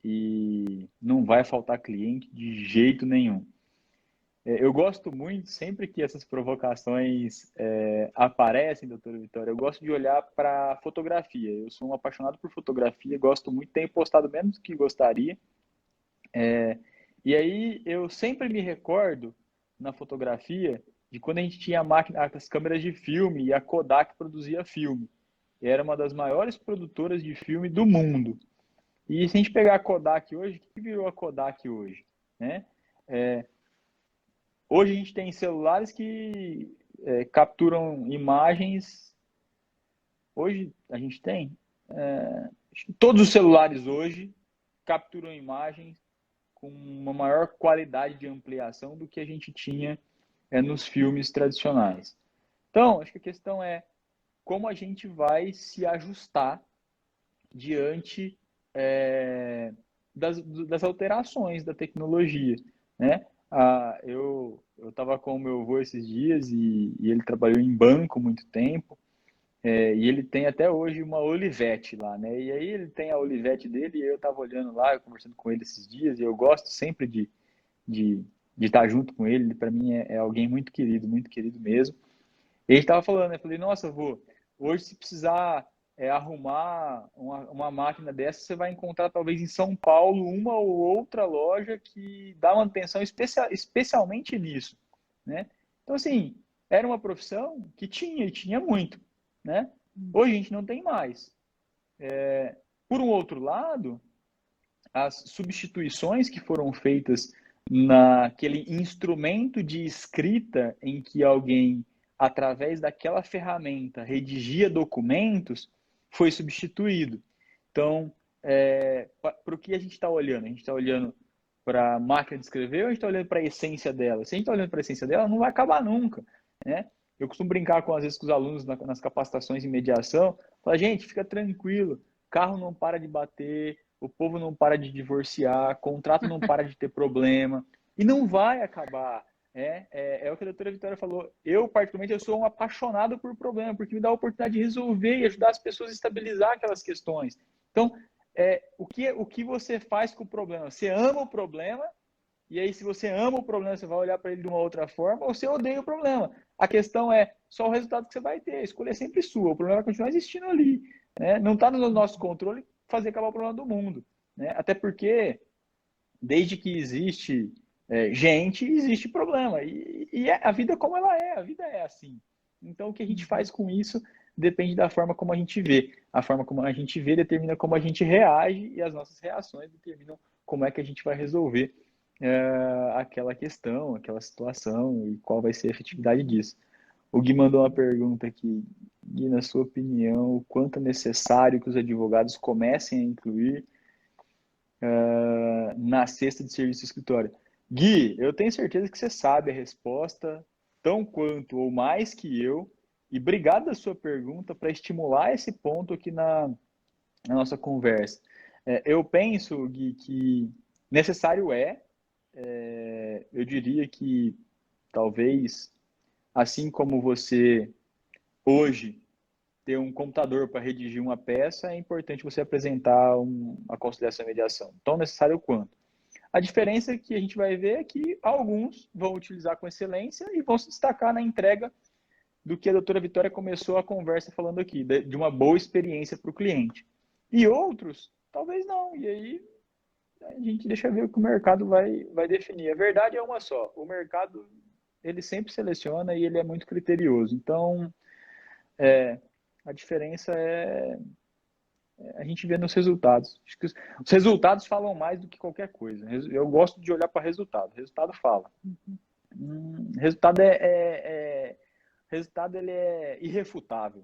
e não vai faltar cliente de jeito nenhum. Eu gosto muito, sempre que essas provocações aparecem, doutora Vitória, eu gosto de olhar para a fotografia. Eu sou um apaixonado por fotografia, gosto muito, tenho postado menos do que gostaria. E aí eu sempre me recordo na fotografia de quando a gente tinha a máquina, as câmeras de filme e a Kodak produzia filme. E era uma das maiores produtoras de filme do mundo. E se a gente pegar a Kodak hoje, o que virou a Kodak hoje? Né? Hoje a gente tem celulares que capturam imagens. Hoje a gente tem. Todos os celulares hoje capturam imagens com uma maior qualidade de ampliação do que a gente tinha nos filmes tradicionais. Então, acho que a questão é como a gente vai se ajustar diante das alterações da tecnologia, né? Eu estava com o meu avô esses dias e ele trabalhou em banco muito tempo E ele tem até hoje uma Olivetti lá, né? E aí ele tem a Olivetti dele, e eu estava olhando lá, eu conversando com ele esses dias, e eu gosto sempre de, de estar junto com ele. Para mim é alguém muito querido mesmo. E a gente estava falando, né? Falei, nossa, vô, hoje se precisar arrumar uma máquina dessa, você vai encontrar talvez em São Paulo uma ou outra loja que dá manutenção especialmente nisso, né? Então, assim, era uma profissão que tinha e tinha muito, né? Hoje a gente não tem mais. Por um outro lado, as substituições que foram feitas naquele instrumento de escrita em que alguém, através daquela ferramenta, redigia documentos, foi substituído. Então, para o que a gente está olhando? A gente está olhando para a máquina de escrever ou a gente está olhando para a essência dela? Se a gente está olhando para a essência dela, não vai acabar nunca, né? Eu costumo brincar às vezes com os alunos nas capacitações em mediação, falar, gente, fica tranquilo, carro não para de bater, o povo não para de divorciar, contrato não para de ter problema, e não vai acabar. É o que a doutora Vitória falou. Eu, particularmente, eu sou um apaixonado por problema, porque me dá a oportunidade de resolver e ajudar as pessoas a estabilizar aquelas questões. Então, o que você faz com o problema? Você ama o problema, e aí se você ama o problema, você vai olhar para ele de uma outra forma, ou você odeia o problema. A questão é só o resultado que você vai ter. A escolha é sempre sua. O problema vai continuar existindo ali, né? Não está no nosso controle fazer acabar o problema do mundo, né? Até porque, desde que existe gente, existe problema. E a vida como ela é, a vida é assim. Então, o que a gente faz com isso depende da forma como a gente vê. A forma como a gente vê determina como a gente reage, e as nossas reações determinam como é que a gente vai resolver aquela questão, aquela situação e qual vai ser a efetividade disso. O Gui mandou uma pergunta aqui. Gui, na sua opinião, o quanto é necessário que os advogados comecem a incluir na cesta de serviço do escritório? Gui, eu tenho certeza que você sabe a resposta tão quanto ou mais que eu. E obrigado da sua pergunta para estimular esse ponto aqui na nossa conversa. Eu penso, Gui, que necessário eu diria que talvez, assim como você hoje ter um computador para redigir uma peça, é importante você apresentar uma conciliação e mediação, tão necessário quanto. A diferença que a gente vai ver é que alguns vão utilizar com excelência e vão se destacar na entrega do que a doutora Vitória começou a conversa falando aqui, de uma boa experiência para o cliente. E outros, talvez não. E aí a gente deixa ver o que o mercado vai definir. A verdade é uma só. O mercado, ele sempre seleciona e ele é muito criterioso. Então, a diferença a gente vê nos resultados. Acho que os resultados falam mais do que qualquer coisa. Eu gosto de olhar para resultado. O resultado fala. Resultado resultado ele é irrefutável.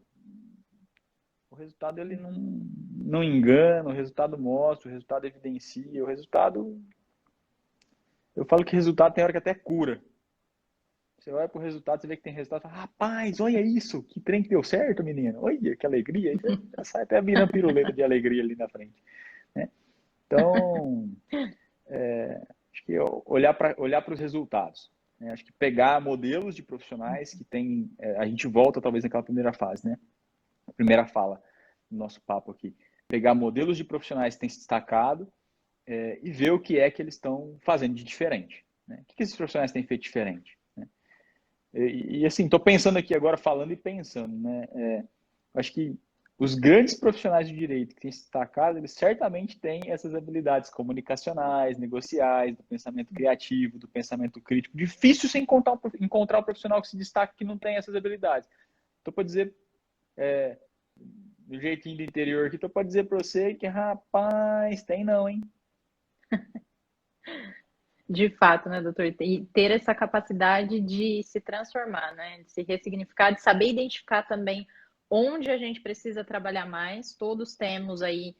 O resultado ele não engana, o resultado mostra, o resultado evidencia, o resultado. Eu falo que resultado tem hora que até cura. Você olha para o resultado, você vê que tem resultado, fala, rapaz, olha isso, que trem que deu certo, menino. Olha que alegria. Aí você sai até virando piruleta de alegria ali na frente, né? Então, acho que olhar para os resultados. Né? Acho que pegar modelos de profissionais que tem. A gente volta talvez naquela primeira fase, né? A primeira fala do nosso papo aqui. Pegar modelos de profissionais que têm se destacado e ver o que é que eles estão fazendo de diferente. Né? O que esses profissionais têm feito diferente? Né? E assim, estou pensando aqui agora, falando e pensando, né? Acho que os grandes profissionais de direito que têm se destacado, eles certamente têm essas habilidades comunicacionais, negociais, do pensamento criativo, do pensamento crítico. Difícil você encontrar um profissional que se destaque que não tem essas habilidades. Estou para dizer, do jeitinho do interior aqui, estou para dizer para você que, rapaz, tem não, hein? De fato, né, doutor? E ter essa capacidade de se transformar, né? De se ressignificar, de saber identificar também onde a gente precisa trabalhar mais. Todos temos aí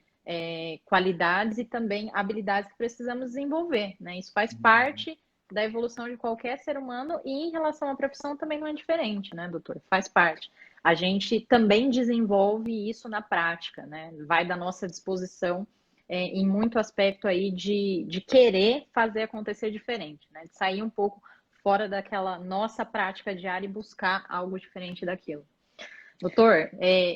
qualidades e também habilidades que precisamos desenvolver, né? Isso faz parte da evolução de qualquer ser humano e em relação à profissão também não é diferente, né, doutor? Faz parte. A gente também desenvolve isso na prática, né? Vai da nossa disposição em muito aspecto aí de querer fazer acontecer diferente, né? De sair um pouco fora daquela nossa prática diária e buscar algo diferente daquilo. Doutor,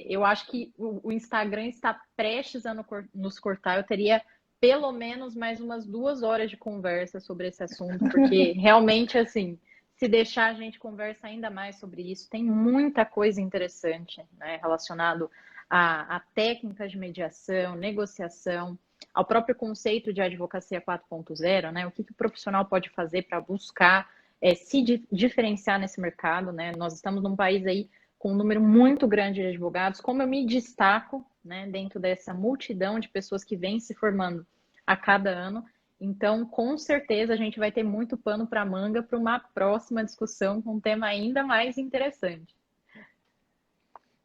eu acho que o Instagram está prestes a nos cortar. Eu teria pelo menos mais umas 2 horas de conversa sobre esse assunto, porque realmente, assim, se deixar a gente conversa ainda mais sobre isso. Tem muita coisa interessante, né, relacionado a técnicas de mediação, negociação, ao próprio conceito de advocacia 4.0, né? O que o profissional pode fazer para buscar se diferenciar nesse mercado, né? Nós estamos num país aí com um número muito grande de advogados, como eu me destaco, né, dentro dessa multidão de pessoas que vêm se formando a cada ano. Então, com certeza, a gente vai ter muito pano para manga para uma próxima discussão com um tema ainda mais interessante.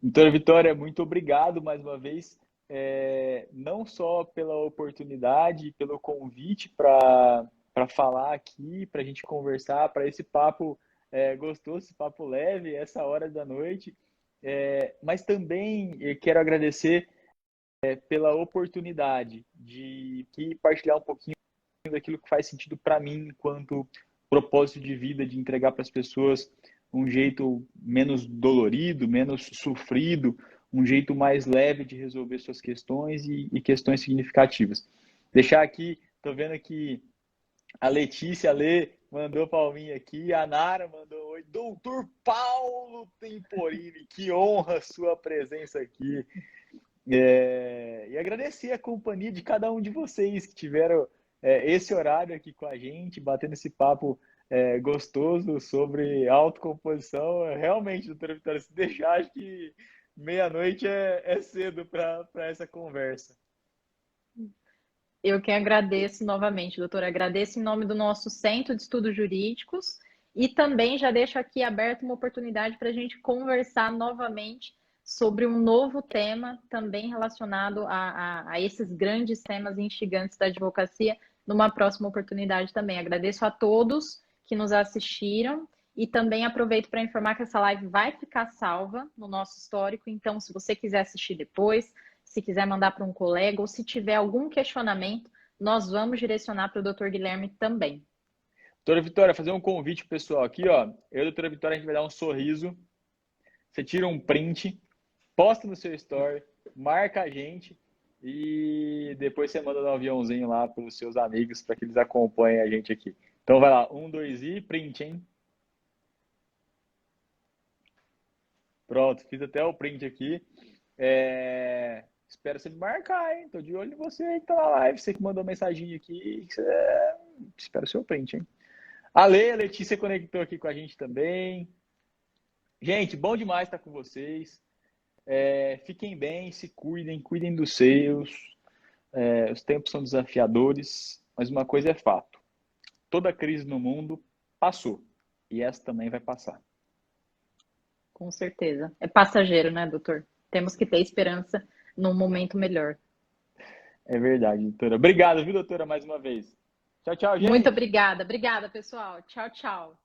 Doutora Vitória, muito obrigado mais uma vez, não só pela oportunidade, pelo convite para falar aqui, para a gente conversar, para esse papo gostoso, esse papo leve, essa hora da noite, mas também quero agradecer pela oportunidade de partilhar um pouquinho daquilo que faz sentido para mim enquanto propósito de vida, de entregar para as pessoas um jeito menos dolorido, menos sofrido, um jeito mais leve de resolver suas questões e questões significativas. Deixar aqui, estou vendo que a Letícia Lê mandou palminha aqui, a Nara mandou oi. Doutor Paulo Temporini, que honra sua presença aqui. E agradecer a companhia de cada um de vocês que tiveram esse horário aqui com a gente, batendo esse papo gostoso sobre autocomposição. Realmente, doutora Vitória, se deixar, acho que meia-noite é cedo para essa conversa. Eu que agradeço novamente, doutora. Agradeço em nome do nosso Centro de Estudos Jurídicos e também já deixo aqui aberto uma oportunidade para a gente conversar novamente sobre um novo tema também relacionado a esses grandes temas instigantes da advocacia numa próxima oportunidade também. Agradeço a todos que nos assistiram e também aproveito para informar que essa live vai ficar salva no nosso histórico, então se você quiser assistir depois, se quiser mandar para um colega ou se tiver algum questionamento, nós vamos direcionar para o Dr. Guilherme também. Doutora Vitória, fazer um convite pro pessoal aqui, ó. Eu e a doutora Vitória, a gente vai dar um sorriso. Você tira um print, posta no seu story, marca a gente e depois você manda no aviãozinho lá para os seus amigos para que eles acompanhem a gente aqui. Então vai lá, 1, 2 e print, hein? Pronto, fiz até o print aqui. Espero você me marcar, hein? Tô de olho em você que tá na live, você que mandou mensagem aqui. Espero o seu print, hein? A Letícia conectou aqui com a gente também. Gente, bom demais estar com vocês. Fiquem bem, se cuidem, cuidem dos seus. Os tempos são desafiadores, mas uma coisa é fato. Toda crise no mundo passou. E essa também vai passar. Com certeza. É passageiro, né, doutor? Temos que ter esperança num momento melhor. É verdade, doutora. Obrigado, viu, doutora, mais uma vez. Tchau, tchau, gente. Muito obrigada. Obrigada, pessoal. Tchau, tchau.